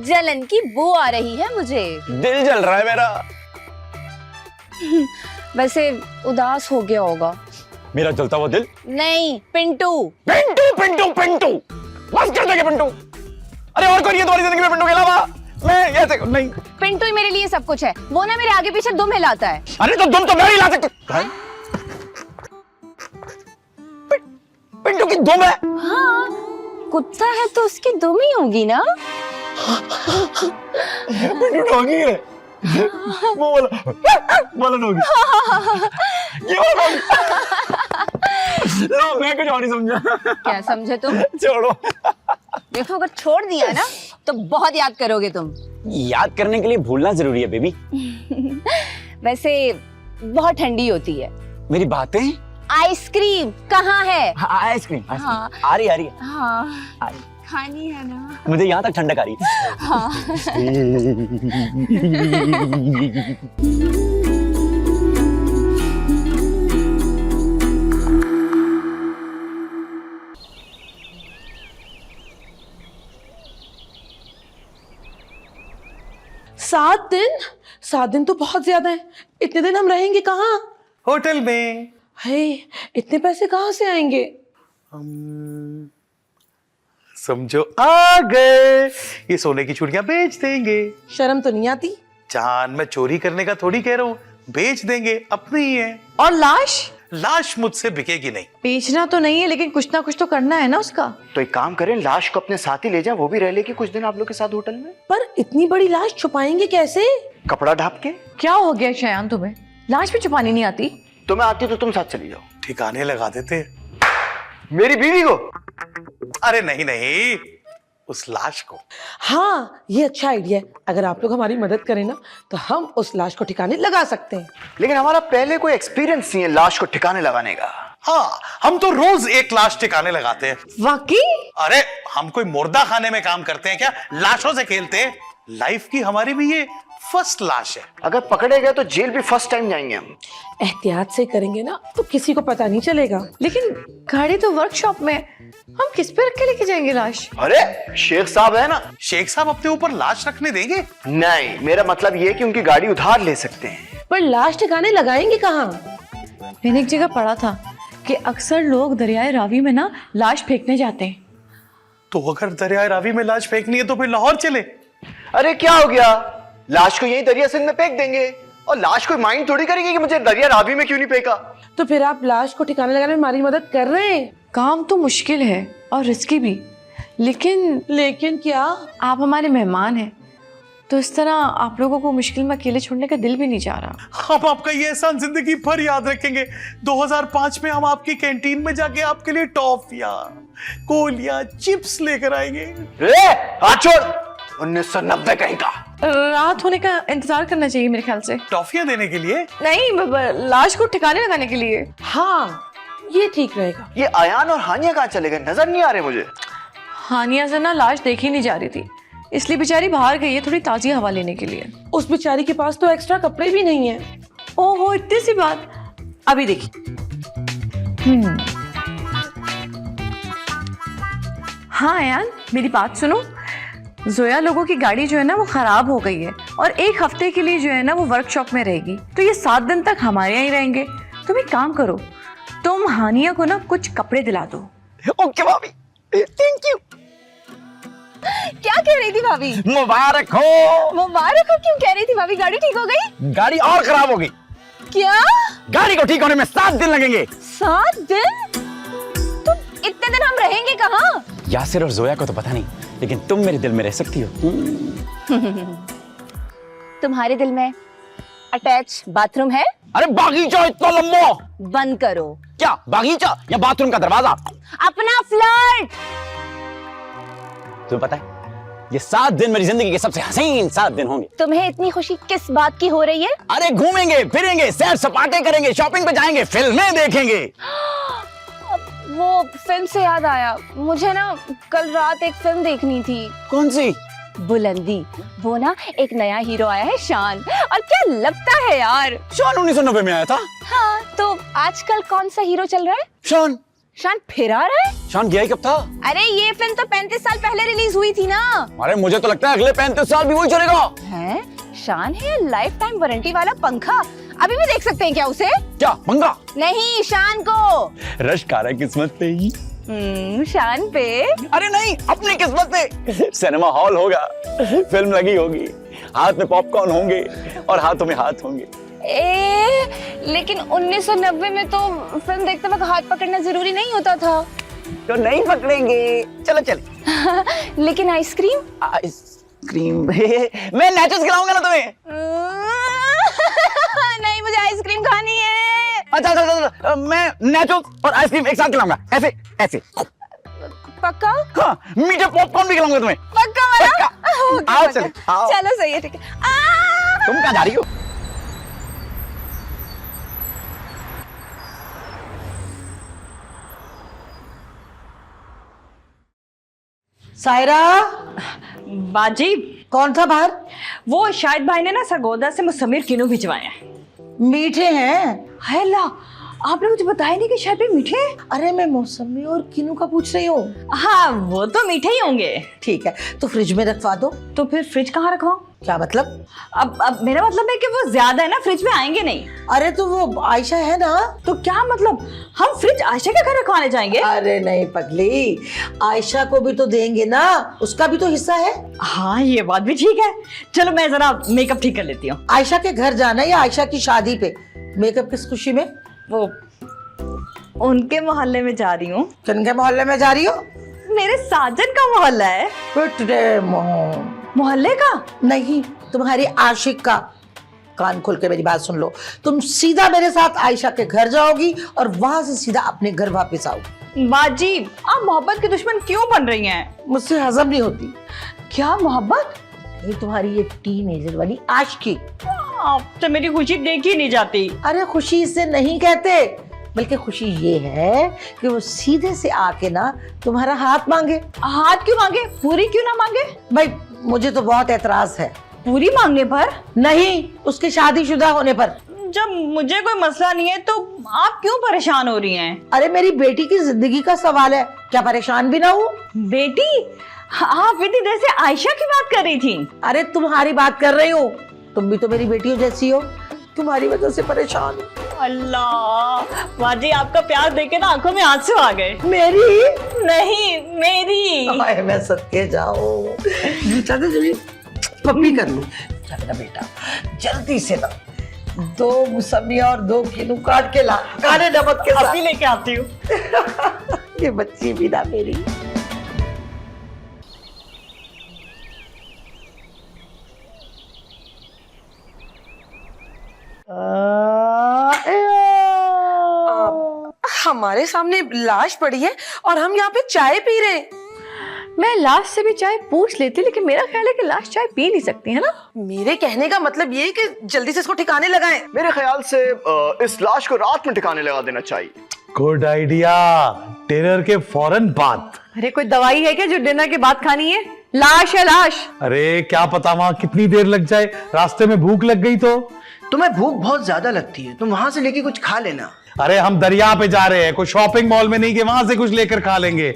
जलन की बू आ रही है मुझे।
दिल जल रहा है मेरा।
वैसे उदास हो गया होगा।
मेरा जलता हुआ दिल?
नहीं, पिंटू।
पिंटू पिंटू पिंटू, बस कर देंगे पिंटू। अरे और कोई नहीं है तुम्हारी जिंदगी में पिंटू के अलावा? मैं ऐसे नहीं।
पिंटू ही मेरे लिए सब कुछ है। वो ना मेरे आगे पीछे दुम हिलाता है।
अरे तो दुम तो मैं हिला सकता। पिंटू की दुम है?
हाँ, कुत्ता है तो उसकी दुम ही होगी ना।
पिंटू डॉगी है। वो वाला डॉगी। ये वाला डॉगी। लो, मैं कुछ और नहीं समझा।
क्या समझे तुम?
छोड़ो।
देखो, अगर छोड़ दिया ना तो बहुत याद करोगे तुम।
याद करने के लिए भूलना जरूरी है बेबी।
वैसे बहुत ठंडी होती है।
मेरी बातें
आइसक्रीम कहाँ है?
आइसक्रीम
हाँ।
आ रही है
हाँ खानी है ना।
मुझे यहाँ तक ठंडक आ रही है।
हाँ।
7 दिन तो बहुत ज्यादा है। इतने दिन हम रहेंगे कहाँ?
होटल में।
है, इतने पैसे कहाँ से आएंगे?
समझो आ गए, ये सोने की चूड़ियां बेच देंगे।
शर्म तो नहीं आती?
जान, मैं चोरी करने का थोड़ी कह रहा हूँ, बेच देंगे, अपनी ही है।
और लाश?
लाश मुझसे बिकेगी नहीं।
बेचना तो नहीं है, लेकिन कुछ ना कुछ तो करना है ना उसका।
तो एक काम करें, लाश को अपने साथ ही ले जाए, वो भी रह लेगी कुछ दिन आप लोग के साथ होटल में।
पर इतनी बड़ी लाश छुपाएंगे कैसे?
कपड़ा ढाप के।
क्या हो गया शयान तुम्हें? लाश भी छुपानी नहीं आती?
तुम्हें आती तो तुम साथ चली जाओ।
ठिकाने लगा देते
मेरी बीवी को?
अरे नहीं नहीं, उस लाश को।
हाँ, ये अच्छा आइडिया है। अगर आप लोग हमारी मदद करें ना, तो हम उस लाश को ठिकाने लगा सकते हैं।
लेकिन हमारा पहले कोई एक्सपीरियंस नहीं है लाश को ठिकाने लगाने का।
हाँ, हम तो रोज एक लाश ठिकाने लगाते हैं।
वाकई?
अरे हम कोई मुर्दा खाने में काम करते हैं क्या? लाशों से खेलते हैं। लाइफ की हमारी भी ये फर्स्ट लाश है।
अगर पकड़े गए तो जेल भी फर्स्ट टाइम जाएंगे हम।
एहतियात से करेंगे ना तो किसी को पता नहीं चलेगा।
लेकिन गाड़ी तो वर्कशॉप में, हम किस पे रख के लेके जाएंगे लाश?
अरे शेख साहब है ना।
शेख साहब अपने ऊपर लाश रखने देंगे?
नहीं, मेरा मतलब ये कि उनकी गाड़ी उधार ले सकते हैं।
पर लाश ठिकाने लगाएंगे कहाँ?
मैंने एक जगह पढ़ा था कि अक्सर लोग दरियाए रावी में ना लाश फेंकने जाते हैं।
तो अगर दरिया रावी में लाश फेंकनी है तो फिर लाहौर चले।
अरे क्या हो गया, लाश को यही दरिया सिंध में फेंक देंगे। और लाश कोई माइंड थोड़ी करेगी कि मुझे दरिया रावी में क्यों नहीं फेंका।
तो फिर आप लाश को ठिकाने लगाने में हमारी मदद कर रहे हैं?
काम तो मुश्किल है और रिस्की भी,
लेकिन क्या?
आप हमारे मेहमान हैं, तो इस तरह आप लोगों को मुश्किल में अकेले छोड़ने का दिल भी नहीं चाह रहा।
हम आपका ये एहसान जिंदगी भर याद रखेंगे। 2005 में हम आपकी कैंटीन में जाके आपके लिए टॉफियां, कोलियां, चिप्स लेकर आएंगे।
हाथ छोड़, 1990 कहीं का।
रात होने का इंतजार करना चाहिए मेरे ख्याल से।
टॉफियां देने के लिए?
नहीं, लाश को ठिकाने लगाने के लिए।
हाँ, ये ठीक रहेगा।
ये अयान और हानिया कहाँ चले गए, नजर नहीं आ रहे मुझे।
हानिया से ना लाश देखी नहीं जा रही थी, इसलिए बेचारी बाहर गई है थोड़ी ताजी हवा लेने के लिए।
उस बेचारी के पास तो एक्स्ट्रा कपड़े भी नहीं है।
ओहो, इतनी सी बात। अभी देखी। हाँ यार, मेरी बात सुनो। जोया लोगों की गाड़ी जो है ना वो खराब हो गई है और 1 हफ्ते के लिए जो है ना वो वर्कशॉप में रहेगी, तो ये 7 दिन तक हमारे यहाँ ही रहेंगे। तुम एक काम करो, तुम हानिया को ना कुछ कपड़े दिला दो।
ओके भाभी, थैंक यू।
क्या कह रही थी भाभी?
मुबारक हो।
मुबारक हो क्यों कह रही थी भाभी? गाड़ी ठीक हो गई?
गाड़ी और खराब हो गई।
क्या?
गाड़ी को ठीक होने में 7 दिन लगेंगे।
7 दिन? तो इतने दिन हम रहेंगे कहाँ?
यासिर और जोया को तो पता नहीं, लेकिन तुम मेरे दिल में रह सकती हो।
तुम्हारे दिल में अटैच बाथरूम है?
अरे बागीचा इतना लंबा।
बंद करो।
क्या बागीचा या बाथरूम का दरवाजा?
अपना फ्लर्ट।
तुम्हें पता है, ये 7 दिन मेरी जिंदगी के सबसे हसीन 7 दिन होंगे।
तुम्हें इतनी खुशी किस बात की हो रही है?
अरे घूमेंगे फिरेंगे, सैर सपाटे करेंगे, शॉपिंग पे जाएंगे, फिल्में देखेंगे।
वो फिल्म से याद आया, मुझे ना कल रात एक फिल्म देखनी थी।
कौन सी?
बुलंदी। वो ना एक नया हीरो आया है, शान। और क्या लगता है यार,
शान 1990 में आया था।
हाँ, तो आजकल कौन सा हीरो चल रहा है?
शान।
शान फिर आ रहा है?
शान गया ही कब था?
अरे ये फिल्म तो 35 साल पहले रिलीज हुई थी ना।
अरे मुझे तो लगता है अगले 35 साल भी वही चलेगा।
है? शान है लाइफ टाइम वारंटी वाला पंखा, अभी भी देख सकते हैं क्या उसे?
क्या पंखा?
नहीं, शान को।
रश आ रहा है किस्मत पे ही।
शान पे?
अरे नहीं, अपनी किस्मत पे। सिनेमा हॉल होगा, फिल्म लगी होगी, हाथ में पॉपकॉर्न होंगे और हाथों में हाथ होंगे।
लेकिन 1990 में तो फिल्म देखते वक्त हाथ पकड़ना जरूरी नहीं होता था।
तो नहीं पकड़ेंगे, चलो चले।
लेकिन आइसक्रीम?
आइसक्रीम मैं नेचोस खिलाऊंगा ना तुम्हें।
नहीं, मुझे आइसक्रीम खानी है।
अच्छा, मैं नेचोस और आइसक्रीम एक साथ खिलाऊंगा, ऐसे ऐसे।
पक्का?
हाँ, मीठे पॉपकॉर्न भी खिलाऊंगा तुम्हें।
पक्का वाला?
पक्का। आओ चले, आओ।
चलो सही है, ठीक है।
तुम कहाँ जा रही हो?
सायरा,
बाजी,
कौन था बाहर?
वो शायद भाई ने ना सरगोदा से मुसम्मिर किनू भिजवाए हैं।
मीठे हैं?
है ला, आपने मुझे बताया नहीं कि शायद भी मीठे हैं।
अरे मैं मौसमी और किनू का पूछ रही हूँ।
हाँ, वो तो मीठे ही होंगे।
ठीक है, तो फ्रिज में रखवा दो।
तो फिर फ्रिज कहाँ रखवाऊं?
क्या मतलब?
अब मेरा मतलब है कि वो ज्यादा है ना, फ्रिज में आएंगे नहीं।
अरे तो वो आयशा है ना।
तो क्या मतलब, हम फ्रिज आयशा के घर रखवाने जाएंगे?
अरे नहीं पगली, आयशा को भी तो देंगे ना, उसका भी तो हिस्सा है।
हाँ, ये बात भी ठीक है। चलो मैं जरा मेकअप ठीक कर लेती हूँ।
आयशा के घर जाना है या आयशा की शादी पे? मेकअप किस खुशी में?
वो उनके मोहल्ले में जा रही हूँ।
किनके मोहल्ले में जा रही हो?
मेरे साजन का मोहल्ला है। मोहल्ले का
नहीं, तुम्हारी आशिक का। कान खोल के मेरी बात सुन लो, तुम सीधा मेरे साथ आयशा के घर जाओगी और वहां से सीधा अपने घर वापस आओगी।
बाजी, आप मोहब्बत के दुश्मन क्यों बन रही हैं?
मुझसे हजम नहीं होती।
क्या मोहब्बत?
ये तुम्हारी ये टीनेजर वाली आशिकी।
आपसे मेरी खुशी देखी नहीं जाती।
अरे खुशी इससे नहीं कहते, बल्कि खुशी ये है कि वो सीधे से आके ना तुम्हारा हाथ मांगे।
हाथ क्यों मांगे? पूरी क्यों ना मांगे?
भाई मुझे तो बहुत एतराज है।
पूरी मांगने पर?
नहीं, उसके शादीशुदा होने पर।
जब मुझे कोई मसला नहीं है तो आप क्यों परेशान हो रही हैं?
अरे मेरी बेटी की जिंदगी का सवाल है, क्या परेशान भी ना हो?
बेटी? आप इतनी देर से आयशा की बात कर रही थी।
अरे तुम्हारी बात कर रही हूँ, तुम भी तो मेरी बेटियों जैसी हो, तुम्हारी वजह से परेशान हूँ।
अल्लाह, बाजी आपका प्यार देख के ना आंखों में आंसू आ गए।
मेरी
नहीं, मेरी।
हाय मैं सदके जाऊं, पप्पी कर लूं। चल बेटा, जल्दी से ना 2 मुसम्मी और 2 किनू काट के ला, काले नमक के साथ।
अभी लेके आती हूँ।
ये बच्ची भी ना मेरी।
हमारे सामने लाश पड़ी है और हम यहाँ पे चाय पी रहे हैं।
मैं लाश से भी चाय पूछ लेती, लेकिन मेरा ख्याल है कि लाश चाय पी नहीं सकती है ना।
मेरे कहने का मतलब ये है कि जल्दी से इसको ठिकाने लगाएं।
मेरे ख्याल से इस लाश को रात में ठिकाने लगा देना चाहिए।
गुड आइडिया, डिनर के फौरन बाद।
अरे कोई दवाई है क्या जो डिनर के बाद खानी है? लाश है लाश।
अरे क्या पता वहां कितनी देर लग जाए, रास्ते में भूख लग गई तो।
तुम्हें भूख बहुत ज्यादा लगती है, तुम वहां से लेके कुछ खा लेना।
अरे हम दरिया पे जा रहे हैं, कोई शॉपिंग मॉल में नहीं कि वहां से कुछ लेकर खा लेंगे।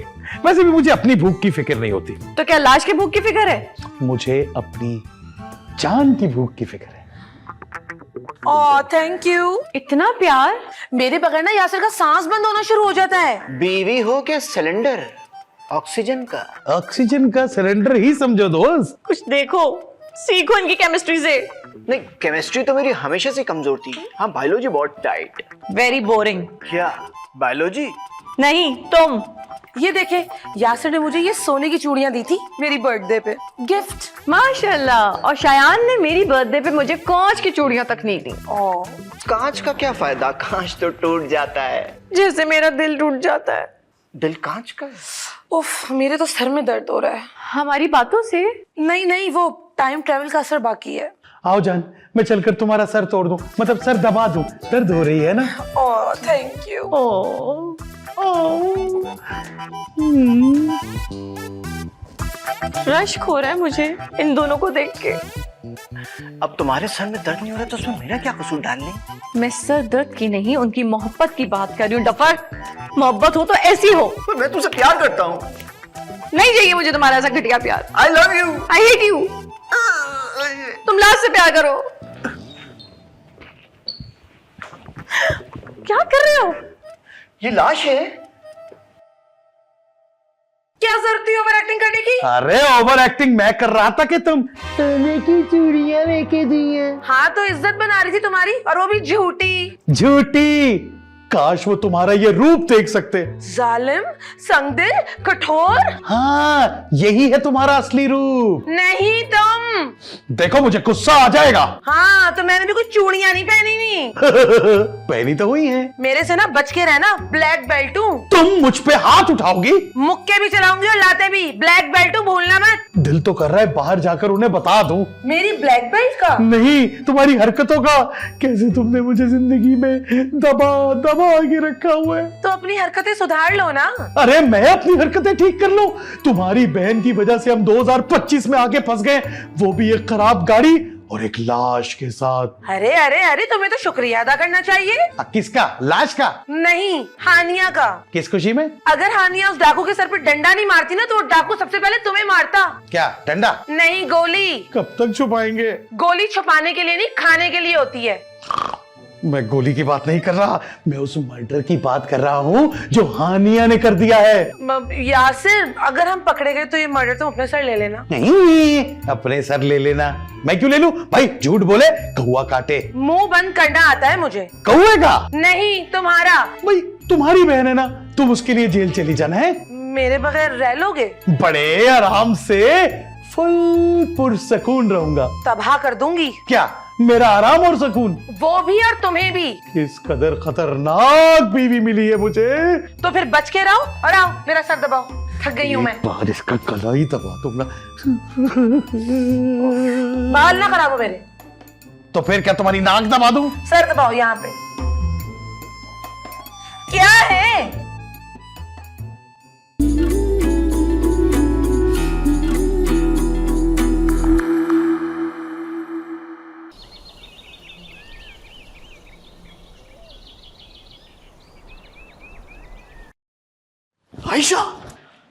वैसे भी मुझे अपनी भूख की फिक्र नहीं होती।
तो क्या लाश की भूख की फिक्र है?
मुझे अपनी जान की भूख की फिक्र है।
Oh thank you.
इतना प्यार?
मेरे बगैर ना यासिर का सांस बंद होना शुरू हो जाता है।
बीवी हो के सिलेंडर ऑक्सीजन का।
ऑक्सीजन का सिलेंडर ही समझो दोस्त।
कुछ देखो, सीखो इनकी केमिस्ट्री से।
नहीं, केमिस्ट्री तो मेरी हमेशा से कमजोर थी। हाँ, बायोलॉजी बहुत टाइट।
Very boring.
क्या बायोलॉजी?
नहीं, तुम।
ये देखे, यासिर ने मुझे ये सोने की चूड़ियां दी थी मेरी बर्थडे पे गिफ्ट।
माशाल्लाह। और शायान ने मेरी बर्थडे पे मुझे कांच की चूड़ियां तक नहीं दी।
कांच का क्या फायदा, कांच तो टूट जाता है।
जैसे मेरा दिल टूट जाता है।
दिल कांच का?
उफ, मेरे तो सर में दर्द हो रहा है।
हमारी बातों से?
नहीं, वो टाइम ट्रेवल का असर बाकी है।
आओ जान, मैं चलकर तुम्हारा सर तोड़ दूं, मतलब सर दबा दूं। दर्द हो रही है ना?
Oh thank you.
रश्क हो रहा है मुझे इन दोनों को देख के।
अब तुम्हारे सर में दर्द नहीं हो रहा तो उसमें मेरा क्या कसूर डालने?
मैं सर दर्द की नहीं, उनकी मोहब्बत की बात कर रही हूँ। डफर, मोहब्बत हो तो ऐसी हो।
मैं तुमसे प्यार करता हूँ।
नहीं चाहिए मुझे तुम्हारा ऐसा घटिया प्यार।
I love you.
I hate you. तुम लाश से प्यार करो। क्या कर रहे हो?
ये लाश है।
क्या जरूरत थी ओवर एक्टिंग करने की?
अरे ओवर एक्टिंग मैं कर रहा था कि तुम
सोने की चूड़ियां लेके दी है।
हाँ तो इज्जत बना रही थी तुम्हारी, और वो भी झूठी।
झूठी। काश वो तुम्हारा ये रूप देख सकते।
जालिम, संगदिल, कठोर।
हाँ, यही है तुम्हारा असली रूप।
नहीं तुम।
देखो मुझे गुस्सा आ जाएगा।
हाँ तो मैंने भी कुछ चूड़ियां नहीं पहनी हुई।
पहनी तो हुई है।
मेरे से ना बच के रहना, ब्लैक बेल्ट हूँ।
तुम मुझ पे हाथ उठाओगी?
मुक्के भी चलाऊंगी और लाते भी। ब्लैक बेल्ट हूँ, भूलना मत।
दिल दिल तो कर रहा है बाहर जाकर उन्हें बता दूं।
मेरी ब्लैक बेल्ट का?
नहीं, तुम्हारी हरकतों का। कैसे तुमने मुझे जिंदगी में दबा दबा के रखा हुआ है।
तो अपनी हरकतें सुधार लो ना।
अरे मैं अपनी हरकतें ठीक कर लूं? तुम्हारी बहन की वजह से हम 2025 में आके फंस गए, वो भी एक खराब गाड़ी और एक लाश के साथ।
अरे अरे अरे, तुम्हें तो शुक्रिया अदा करना चाहिए।
किसका? लाश का?
नहीं, हानिया का।
किस खुशी में?
अगर हानिया उस डाकू के सर पे डंडा नहीं मारती ना तो वो डाकू सबसे पहले तुम्हें मारता।
क्या डंडा?
नहीं, गोली।
कब तक छुपाएंगे?
गोली छुपाने के लिए नहीं, खाने के लिए होती है।
मैं गोली की बात नहीं कर रहा, मैं उस मर्डर की बात कर रहा हूँ जो हानिया ने कर दिया है।
यासिर, अगर हम पकड़े गए तो ये मर्डर तुम अपने सर ले लेना।
नहीं, अपने सर ले लेना। मैं क्यों ले लूं? भाई झूठ बोले कौवा काटे।
मुंह बंद करना आता है मुझे।
कौवे का?
नहीं, तुम्हारा।
भाई तुम्हारी बहन है ना, तुम उसके लिए जेल चली जाना है।
मेरे बगैर रह लोगे?
बड़े आराम से फुल पुरसकून रहूंगा।
तबाह कर दूंगी।
क्या मेरा आराम और सुकून?
वो भी और तुम्हें भी।
किस कदर खतरनाक बीवी मिली है मुझे।
तो फिर बच के रहो और आओ मेरा सर दबाओ, थक गई हूँ मैं।
बाहर इसका गला ही दबा दूंगा।
बाल ना खराब हो मेरे।
तो फिर क्या तुम्हारी नाक दबा दूं?
सर दबाओ यहाँ पे। क्या है?
आयशा,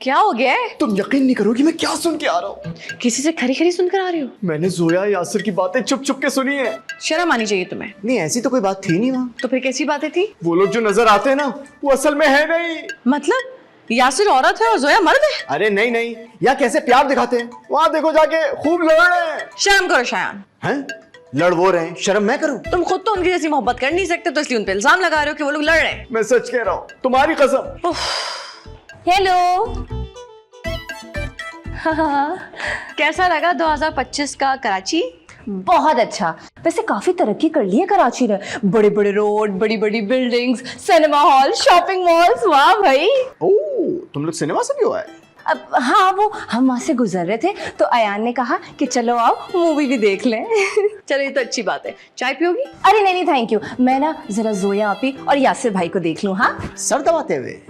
क्या हो गया है?
तुम यकीन नहीं करोगी मैं क्या सुन के आ रहा हूँ।
किसी से खरी खरी सुनकर आ रही हो?
मैंने जोया यासिर की बातें चुप चुप के सुनी है।
शर्म आनी चाहिए तुम्हें।
नहीं, ऐसी तो कोई बात थी नहीं वहाँ।
तो फिर कैसी बातें थी?
वो लोग जो नजर आते हैं ना, वो असल में है नहीं।
मतलब यासिर औरत है और जोया मर्द है?
अरे नहीं नहीं, यहाँ कैसे प्यार दिखाते हैं, वहाँ देखो जाके खूब लड़ रहे हैं।
शर्म करो शायान।
हैं? लड़ वो रहे हैं, शर्म मैं करूँ?
तुम खुद तो उनकी जैसी मोहब्बत कर नहीं सकते, तो इसलिए उन पे इल्जाम लगा रहे हो कि वो लोग लड़ रहे हैं।
मैं सच कह रहा हूँ, तुम्हारी कसम।
हेलो।
कैसा लगा 2025 का कराची?
बहुत अच्छा। वैसे काफी तरक्की कर ली है कराची ने। बड़े बड़े रोड, बड़ी बड़ी buildings, cinema hall, shopping malls. वाह भाई।
ओह, तुम लोग सिनेमा से भी हुआ है?
अब हाँ, वो हम वहां से गुजर रहे थे तो अयान ने कहा कि चलो आओ मूवी भी देख लें।
चलो ये तो अच्छी बात है। चाय पियोगी?
अरे नहीं नहीं थैंक यू, मैं ना जरा जोया आपी और यासिर भाई को देख लूं। हाँ,
सर दबाते हुए?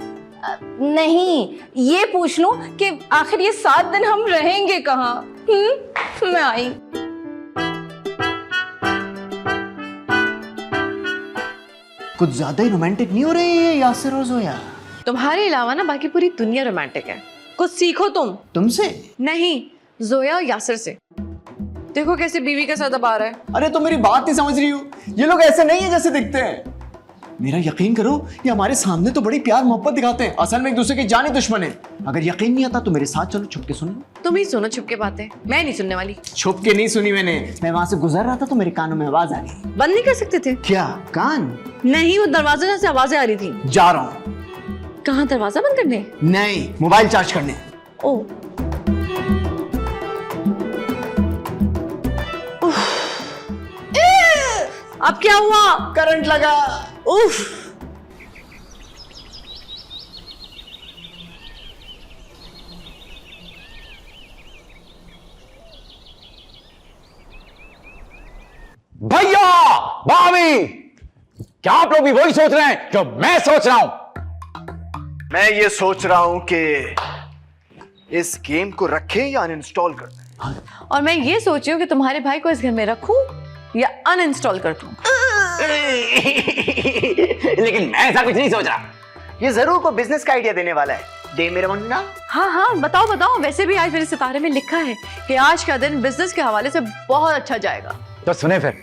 नहीं, ये पूछ लूं कि आखिर ये 7 दिन हम रहेंगे कहाँ। मैं आई।
कुछ ज्यादा ही रोमांटिक नहीं हो रही है यासिर और जोया?
तुम्हारे अलावा ना बाकी पूरी दुनिया रोमांटिक है। कुछ सीखो तुम।
तुमसे?
नहीं, जोया और यासिर से। देखो कैसे बीवी के साथ दबा रहा है।
अरे तुम मेरी बात नहीं समझ रही हो, ये लोग ऐसे नहीं है जैसे दिखते हैं। मेरा यकीन करो, ये हमारे सामने तो बड़ी प्यार मोहब्बत दिखाते हैं, असल में एक दूसरे के जाने दुश्मन है। अगर यकीन नहीं आता तो मेरे साथ चलो, छुप के सुन लो।
तुम ही सुनो छुप के बातें, मैं नहीं सुनने वाली।
छुप के नहीं सुनी मैंने, मैं वहां से गुजर रहा था तो मेरे कानों में आवाज आ गई।
बंद नहीं कर सकते थे?
क्या कान?
नहीं, वो दरवाजे से आवाजें आ रही थी।
जा रहा हूँ।
कहाँ, दरवाजा बंद करने?
नहीं, मोबाइल चार्ज करने।
ओ, अब क्या हुआ?
करंट लगा।
उफ।
भैया, भाभी, क्या आप लोग भी वही सोच रहे हैं जो मैं सोच रहा हूं?
मैं ये सोच रहा हूँ कि इस गेम को रखें या अनइंस्टॉल कर दें।
और मैं ये सोच रही हूँ कि तुम्हारे भाई को इस घर में रखूं या अनइंस्टॉल कर दूं।
लेकिन मैं ऐसा कुछ नहीं सोच रहा।
ये जरूर कोई बिजनेस का आइडिया देने वाला है। दे मेरे मुन्ना।
हाँ हाँ, बताओ बताओ। वैसे भी आज मेरे सितारे में लिखा है कि आज का दिन बिजनेस के हवाले से बहुत अच्छा जाएगा।
तो सुने फिर,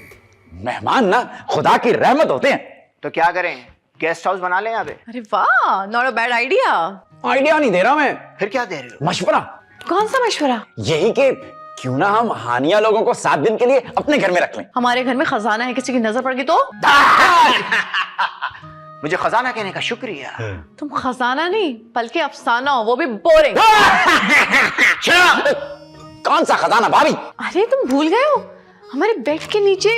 मेहमान ना खुदा की रहमत होते हैं।
तो क्या करें, गेस्ट हाउस बना लें यहाँ पे?
अरे वाह, not a bad idea.
Idea नहीं दे रहा मैं,
फिर क्या दे रहे हो?
मशवरा।
कौन सा मशवरा?
यही कि क्यों ना हम हानिया लोगों को 7 दिन के लिए अपने घर में रख लें।
हमारे घर में खजाना है, किसी की नजर पड़ गई तो?
मुझे खजाना कहने का शुक्रिया।
तुम खजाना नहीं बल्कि अफसाना हो, वो भी बोरिंग।
कौन सा खजाना भाभी?
अरे तुम भूल गए हो, हमारे बेड के नीचे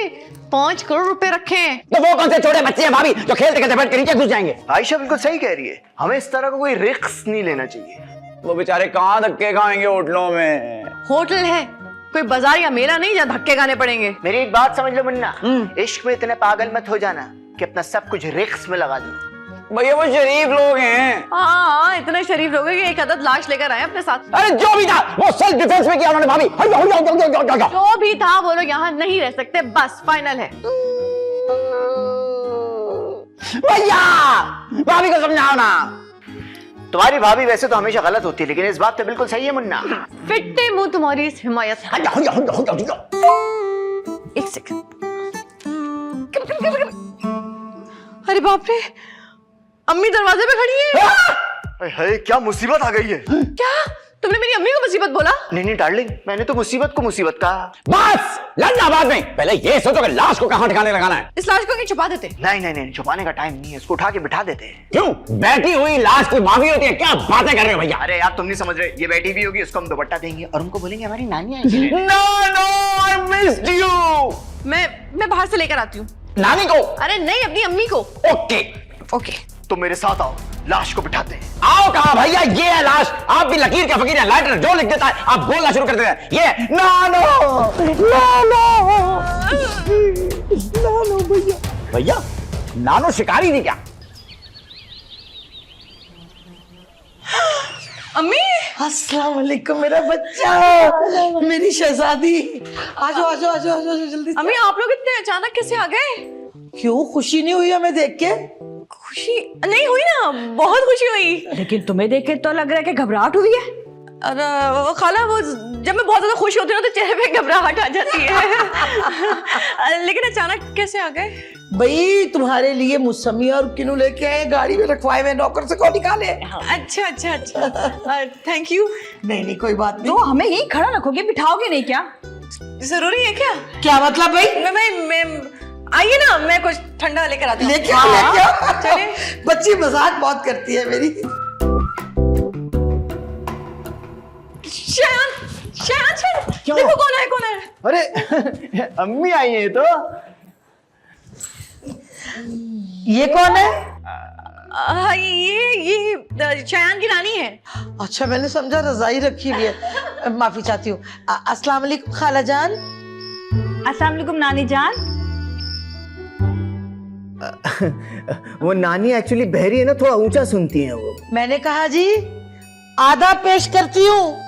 5 करोड़ रुपए रखे हैं।
तो वो कौन से छोटे बच्चे हैं भाभी जो खेलते खेलते बेड के नीचे घुस जाएंगे?
आयशा बिल्कुल सही कह रही है, हमें इस तरह का कोई रिस्क नहीं लेना चाहिए। वो बेचारे कहाँ धक्के खाएंगे होटलों में।
होटल है, कोई बाजार या मेला नहीं जहाँ धक्के खाने पड़ेंगे।
मेरी एक बात समझ लो मुन्ना, इश्क में इतने पागल मत हो जाना कि अपना सब कुछ रिस्क में लगा दो।
भैया वो शरीफ लोग हैं।
हाँ, इतने शरीफ लोग हैं कि एक अदद लाश लेकर आए अपने साथ।
अरे जो भी था वो सेल्फ डिफेंस में किया उन्होंने भाभी।
जो भी था वो लोग यहाँ नहीं रह सकते, बस फाइनल है।
भैया भाभी को समझाओ ना।
तुम्हारी भाभी वैसे तो हमेशा गलत होती है, लेकिन इस बात पे बिल्कुल सही है मुन्ना।
फिट्टे मुंह तुम्हारी इस हिमायत। एक सेकंड। अरे बाप रे, अम्मी दरवाजे पे खड़ी है।
हाय क्या मुसीबत आ गई है।
क्या तुमने मेरी अम्मी को मुसीबत बोला?
नहीं डार्लिंग, मैंने तो मुसीबत को मुसीबत कहा।
बस लड़ना बाद में, पहले ये सोचो कि लाश को कहाँ ठिकाने लगाना है।
इस लाश को कहीं छुपा देते?
नहीं, छुपाने का टाइम नहीं है, इसको उठा के बिठा देते हैं।
क्यों? बैठी हुई लाश की माफी होती है, क्या बातें कर रहे हो भैया?
अरे यार तुम नहीं समझ रहे, ये बैठी भी होगी, उसको हम दुपट्टा देंगे और उनको बोलेंगे हमारी नानी आई है।
No I missed you.
मैं बाहर से लेकर आती हूँ।
नानी को?
अरे नहीं, अपनी अम्मी को।
ओके
तुम मेरे साथ आओ, लाश को बिठाते हैं।
आओ कहा भैया, ये है लाश। आप भी लकीर का फकीर है, लाइटर जो लिख देता है आप बोलना शुरू कर देते हैं। ये नो भैया, नानो शिकारी थी क्या?
अम्मी,
अस्सलाम वालेकुम मेरा बच्चा, मेरी शहजादी। आजो जल्दी।
अम्मी आप लोग इतने अचानक कैसे आ गए?
क्यों, खुशी नहीं हुई हमें देख के?
खुशी नहीं हुई ना, बहुत खुशी हुई।
लेकिन तुम्हें देख के तो लग रहा है कि घबराहट हुई है।
अरे वो खाला, वो जब मैं बहुत ज्यादा खुश होती हूँ तो चेहरे पे घबराहट आ जाती है। लेकिन अचानक कैसे आ गए?
भाई तुम्हारे लिए मुसम्मी और किनू लेके आए, गाड़ी में रखवाए हुए, नौकर से कौन निकाले।
अच्छा, थैंक यू।
नहीं कोई बात नहीं।
तो हमें यही खड़ा रखोगे, बिठाओगे नहीं क्या?
जरूरी है क्या?
क्या मतलब भाई?
मैं आइए ना, मैं कुछ ठंडा लेकर आती हूँ।
लेके आओ।
चलिए।
बच्ची मजाक बहुत करती है मेरी।
शायद देखो कौन है।
अरे अम्मी आई है। तो
ये कौन है?
ये शयान की नानी है।
अच्छा मैंने समझा रजाई रखी हुई है, माफी चाहती हूँ। अस्सलाम वालेकुम खाला जान।
अस्सलाम वालेकुम नानी जान।
वो नानी एक्चुअली बहरी है ना, थोड़ा ऊंचा सुनती है वो।
मैंने कहा जी आधा पेश करती हूँ।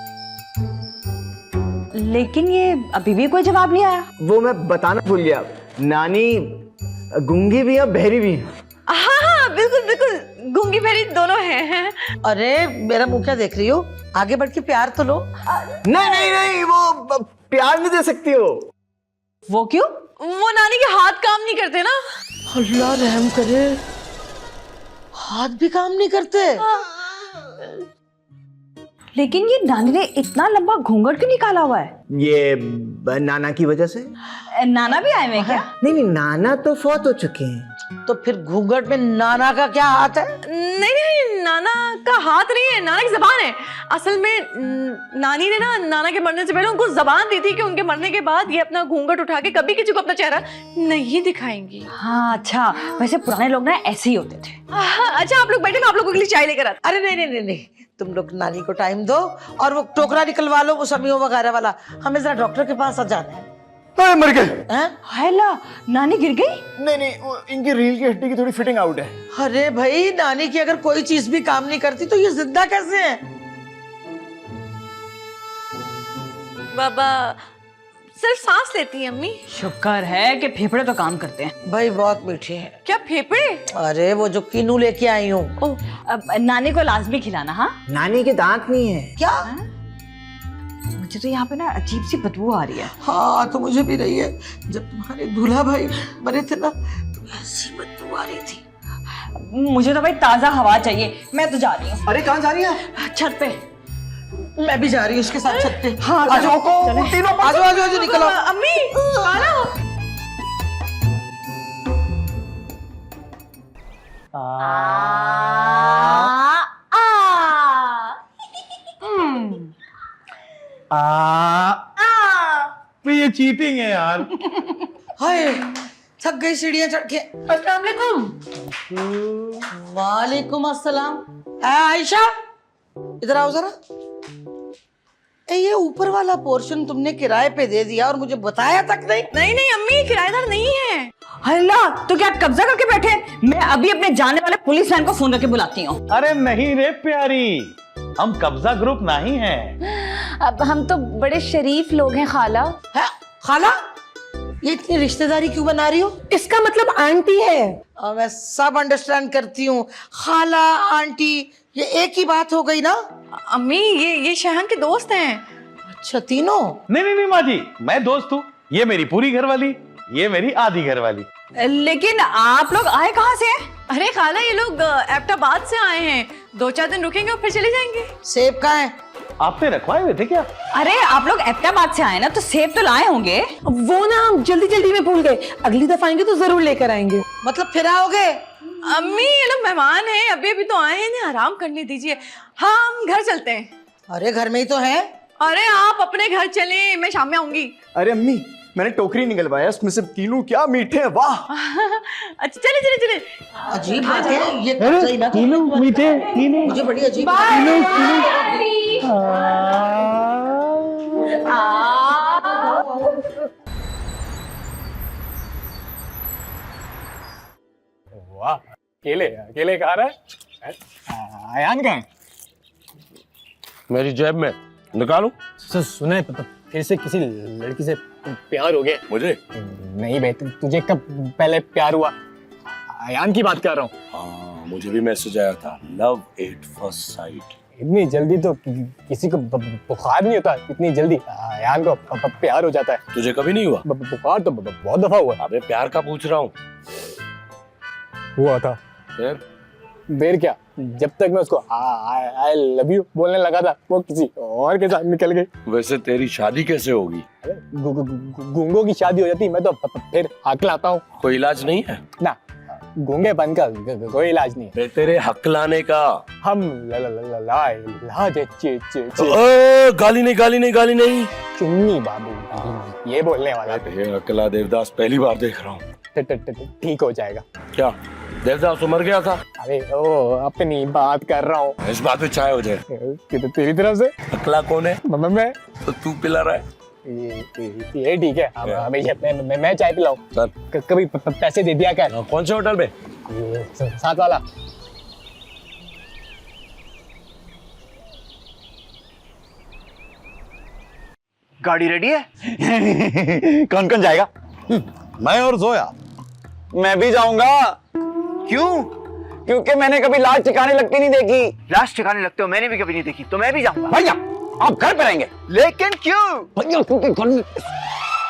लेकिन ये अभी भी कोई जवाब नहीं आया।
वो मैं बताना भूल गया, नानी गूंगी भी है बहरी भी है।
हाँ बिल्कुल, गूंगी बहरी दोनों हैं।
अरे मेरा मुंह क्या देख रही हो, आगे बढ़ के प्यार तो लो।
नहीं, वो प्यार नहीं दे सकती हो।
वो क्यों?
वो नानी के हाथ काम नहीं करते ना।
अल्लाह रहम करे, हाथ भी काम नहीं करते।
लेकिन ये नानी ने इतना लंबा घूंघट क्यों निकाला हुआ है?
ये नाना की वजह से।
नाना भी आए हुए हैं क्या?
नहीं, नाना तो फौत हो चुके हैं।
तो फिर घूंघट में नाना का क्या हाथ है?
नहीं, नाना का हाथ नहीं है, नाना की जबान है। असल में नानी ने ना नाना के मरने से पहले उनको जबान दी थी कि उनके मरने के बाद ये अपना घूंघट उठा के कभी किसी को अपना चेहरा नहीं दिखाएंगी।
हाँ अच्छा, वैसे पुराने लोग ना ऐसे ही होते थे।
अच्छा आप लोग बैठे, मैं आप लोगों के लिए चाय लेकर आती।
अरे नहीं, तुम लोग नानी को टाइम दो और वो टोकरा निकलवा लो मुसम्मियों वगैरह वाला, हमें जरा डॉक्टर के पास जाना है।
मर गए।
हायला, नानी गिर गई?
नहीं, वो इनकी रीढ़ की हड्डी की थोड़ी फिटिंग आउट है।
अरे भाई नानी की अगर कोई चीज भी काम नहीं करती तो ये जिंदा कैसे है?
बाबा सिर्फ सांस लेती है अम्मी।
शुक्र है कि फेफड़े तो काम करते हैं।
भाई बहुत मीठी है।
क्या फेफड़े?
अरे वो जो किनू लेके आई हूँ।
अब नानी को लाजमी खिलाना। हाँ,
नानी के दांत नहीं है
क्या?
मुझे तो यहाँ पे ना अजीब सी बदबू आ रही है।
हाँ तो मुझे भी रही है, जब तुम्हारे दूल्हा भाई मरे थे ना तो ऐसी बदबू आ रही थी।
मुझे तो भाई ताजा हवा चाहिए, मैं तो जा रही हूँ।
अरे कहाँ जा रही है?
छत पे।
मैं भी जा रही हूँ उसके साथ छत पे।
हाँ,
आजो आजो निकलो।
अम्मी खाना।
तो ये चीटिंग है यार।
हाय थक गई सीढ़ियां चढ़ के। अस्सलाम वालेकुम। वालेकुम अस्सलाम। आयशा इधर आओ जरा। ये ऊपर वाला पोर्शन तुमने किराए पे दे दिया और मुझे बताया तक नहीं।
नहीं नहीं अम्मी, किराएदार नहीं है।
अल्लाह, तो क्या कब्जा करके बैठे? मैं अभी अपने जाने वाले पुलिस वैन को फोन करके बुलाती हूँ।
अरे नहीं रे प्यारी, हम कब्जा ग्रुप नहीं हैं।
अब हम तो बड़े शरीफ लोग हैं खाला।
है खाला, ये इतनी रिश्तेदारी क्यों बना रही हो? इसका मतलब आंटी है। और मैं सब अंडरस्टैंड करती हूँ, खाला आंटी ये एक ही बात हो गई ना।
अम्मी ये शहन के दोस्त हैं।
अच्छा तीनों?
नहीं माँ जी, मैं दोस्त हूँ। ये मेरी पूरी घरवाली, ये मेरी आधी घरवाली।
लेकिन आप लोग आए कहाँ से? अरे खाला, ये लोग एबटाबाद से आए हैं। 2-4 दिन रुकेंगे और फिर चले जाएंगे।
सेब कहाँ है?
आपने रखवाए हुए थे क्या?
अरे आप लोग एबटाबाद से आए ना, तो सेब तो लाए होंगे।
वो ना हम जल्दी जल्दी में भूल गए, अगली दफा आएंगे तो जरूर लेकर आएंगे। मतलब फिर आओगे?
अम्मी ये लोग मेहमान हैं, अभी अभी तो आए हैं, इन्हें आराम करने दीजिए। हाँ हम घर चलते हैं।
अरे घर में ही तो है।
अरे आप अपने घर चले, मैं शाम में आऊंगी।
अरे अम्मी, मैंने टोकरी निकलवाया, उसमें से तीनों क्या मीठे हैं, वाह।
अच्छा चले चले चले।
अजीब बात है ये, सही बात है।
तीनों मीठे, तीनों।
मुझे बड़ी अजीब
वाह, अकेले अकेले खा रहा है। अयान कहाँ है?
मेरी जेब में निकालूं?
सुना है फिर से किसी लड़की से प्यार हो गया?
मुझे
नहीं बे, तुझे कब पहले प्यार हुआ? अयान की बात कर रहा हूँ।
हाँ, मुझे भी मैसेज आया था, लव एट फर्स्ट साइट।
इतनी जल्दी तो किसी को बुखार नहीं होता, इतनी जल्दी अयान को प्यार हो जाता है।
तुझे कभी नहीं हुआ?
बुखार तो बहुत दफा हुआ।
अबे प्यार का पूछ रहा हूँ।
हुआ था।
फिर
देर क्या, जब तक मैं उसको आई लव यू बोलने लगा था, वो किसी और के साथ निकल गई।
वैसे तेरी शादी कैसे होगी?
गूंगों की शादी हो जाती, मैं तो फिर हकलाता हूँ।
कोई इलाज नहीं है
ना, गूंगेपन का कोई इलाज नहीं है।
तेरे हकलाने का
हम
गाली नहीं गाली नहीं गाली नहीं,
चुन्नी बाबू ये बोलने वाला।
अकला देवदास पहली बार देख रहा हूँ।
ठीक हो जाएगा।
क्या देवदास तो मर गया था?
अरे ओ अपनी बात कर रहा हूँ।
इस बात पे चाय हो जाए।
तेरी तरफ से
अकला कौन है?
मैं।
तो तू पिला रहा है?
ये ठीक है, हमेशा मैं चाय पिलाऊं।
सर
कभी पैसे दे दिया कर।
कौन से होटल में?
साथ वाला।
गाड़ी रेडी है? कौन कौन जाएगा?
मैं और जोया।
मैं भी जाऊंगा।
क्यों?
क्योंकि मैंने कभी लाश ठिकाने लगती नहीं देखी।
लाश ठिकाने लगते हो मैंने भी कभी नहीं देखी, तो मैं भी जाऊंगा।
भैया आप घर पे रहेंगे।
लेकिन क्यों?
भैया क्योंकि घर में।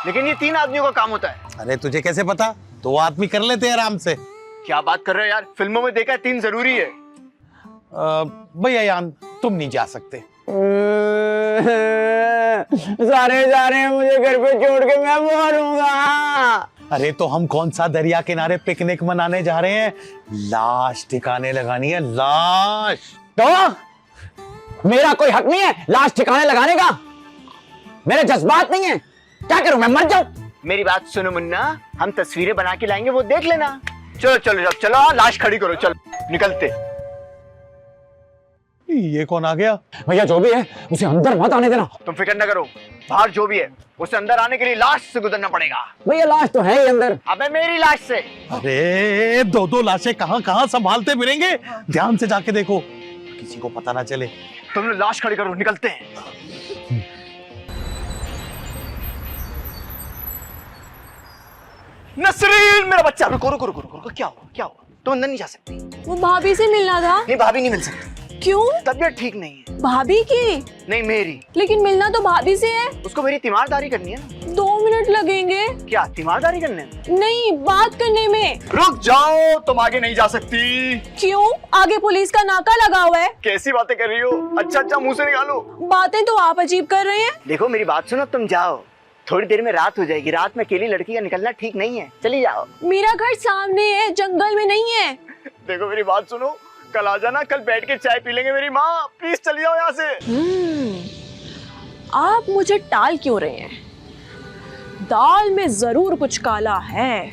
लेकिन ये 3 आदमियों का काम होता है।
अरे तुझे कैसे पता? 2 आदमी कर लेते हैं आराम से।
क्या बात कर रहे हो यार, फिल्मों में देखा है 3 जरूरी है।
भैया यान तुम नहीं जा सकते।
सारे जा रहे हैं, मुझे घर पे छोड़ के मैं मरूंगा।
अरे तो हम कौन सा दरिया किनारे पिकनिक मनाने जा रहे हैं? लाश ठिकाने लगानी है, लाश।
तो मेरा कोई हक नहीं है लाश ठिकाने लगाने का? मेरे जज्बात नहीं है, क्या करूं मैं, मर जाऊं?
मेरी बात सुनो मुन्ना, हम तस्वीरें बना के लाएंगे, वो देख लेना। चलो चलो चलो, लाश खड़ी करो, चलो निकलते।
ये कौन आ गया?
भैया जो भी है उसे अंदर मत आने देना।
तुम फिक्र न करो, बाहर जो भी है उसे अंदर आने के लिए लाश से गुजरना पड़ेगा।
भैया लाश तो है ही अंदर।
अबे मेरी लाश से।
अरे 2-2 लाशें कहां कहां संभालते फिरेंगे, ध्यान से जाके देखो किसी को पता ना चले।
तुम लोग लाश खड़ी करो, निकलते हैं। नसरीन मेरा बच्चा, रुको रुको रुको रुको, क्या हुआ क्या हुआ? तुम अंदर नहीं जा सकती।
वो भाभी से मिलना था।
नहीं भाभी नहीं मिल सकती।
क्यों?
तबीयत ठीक नहीं है।
भाभी की?
नहीं मेरी।
लेकिन मिलना तो भाभी से है।
उसको मेरी तीमारदारी करनी है ना।
2 मिनट लगेंगे।
क्या तीमारदारी करने में?
नहीं, बात करने में।
रुक जाओ, तुम आगे नहीं जा सकती।
क्यों? आगे पुलिस का नाका लगा हुआ है।
कैसी बातें कर रही हो? अच्छा अच्छा मुंह से निकालो।
बातें तो आप अजीब कर रहे हैं।
देखो मेरी बात सुनो, तुम जाओ, थोड़ी देर में रात हो जाएगी। रात में अकेली लड़की का निकलना ठीक नहीं है, चली जाओ।
मेरा घर सामने है, जंगल में नहीं है।
देखो मेरी बात सुनो, कल आ जाना, कल बैठ के चाय पी लेंगे। मेरी माँ प्लीज चली जाओ यहाँ से।
आप मुझे टाल क्यों रहे हैं? दाल में जरूर कुछ काला है।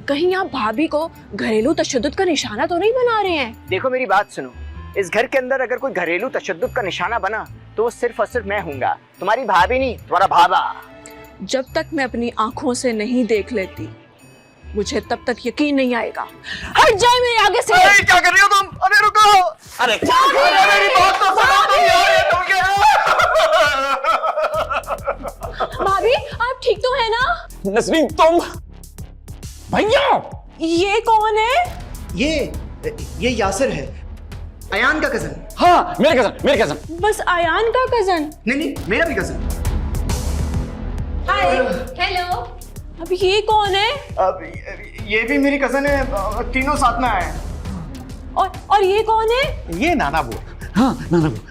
कहीं आप भाभी को घरेलू तशद्दुद का निशाना तो नहीं बना रहे हैं?
देखो मेरी बात सुनो,
इस घर के अंदर अगर कोई घरेलू तशद्दुद का निशाना बना तो वो सिर्फ और सिर्फ मैं हूँगा, तुम्हारी भाभी नहीं, तुम्हारा भाभा।
जब तक मैं अपनी आंखों से नहीं देख लेती मुझे तब तक यकीन नहीं आएगा। हट जाए मेरे आगे से।
अरे क्या कर रही हो तुम? अरे रुको। अरे क्या कर रही हो? मेरी बात तो सुनो तुम यार, ये तुम क्या?
भाभी आप ठीक तो है ना?
नसरीन तुम भैया
ये कौन है?
ये यासिर है, अयान का कजन।
हाँ मेरे कजन
बस आयान का कजन?
नहीं, मेरा भी कजन।
हाय, हेलो।
अब ये कौन है?
अब ये भी मेरी कजन है, तीनों साथ में आए हैं।
और ये कौन है?
ये नाना बुआ।
हाँ नाना बुआ।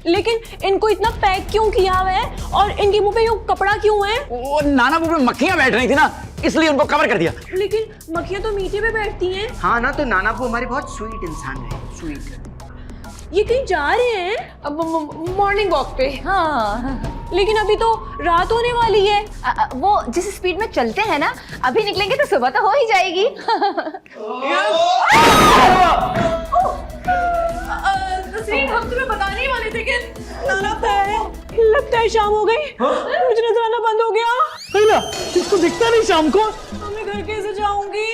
लेकिन इनको इतना पैक क्यों किया हुआ है और इनके मुंह पे यूं कपड़ा क्यों है?
वो नाना मुंह पे मक्खियां बैठ रही थी ना, इसलिए उनको कवर कर दिया।
लेकिन मक्खियां तो मीठे पे बैठती हैं।
हाँ ना, तो नाना बुआ हमारे बहुत स्वीट इंसान है, स्वीट।
ये कहीं जा रहे हैं? अब मॉर्निंग वॉक पे।
हाँ,
लेकिन अभी तो रात होने वाली है।
वो जिस स्पीड में चलते हैं ना, अभी निकलेंगे तो सुबह तो हो ही जाएगी।
नसरीन हम तुम्हें बताने ही वाले थे कि नाना लगता है शाम हो गई। मुझे नजर आना बंद हो गया।
इसको दिखता नहीं शाम को।
तो मैं घर कैसे जाऊंगी?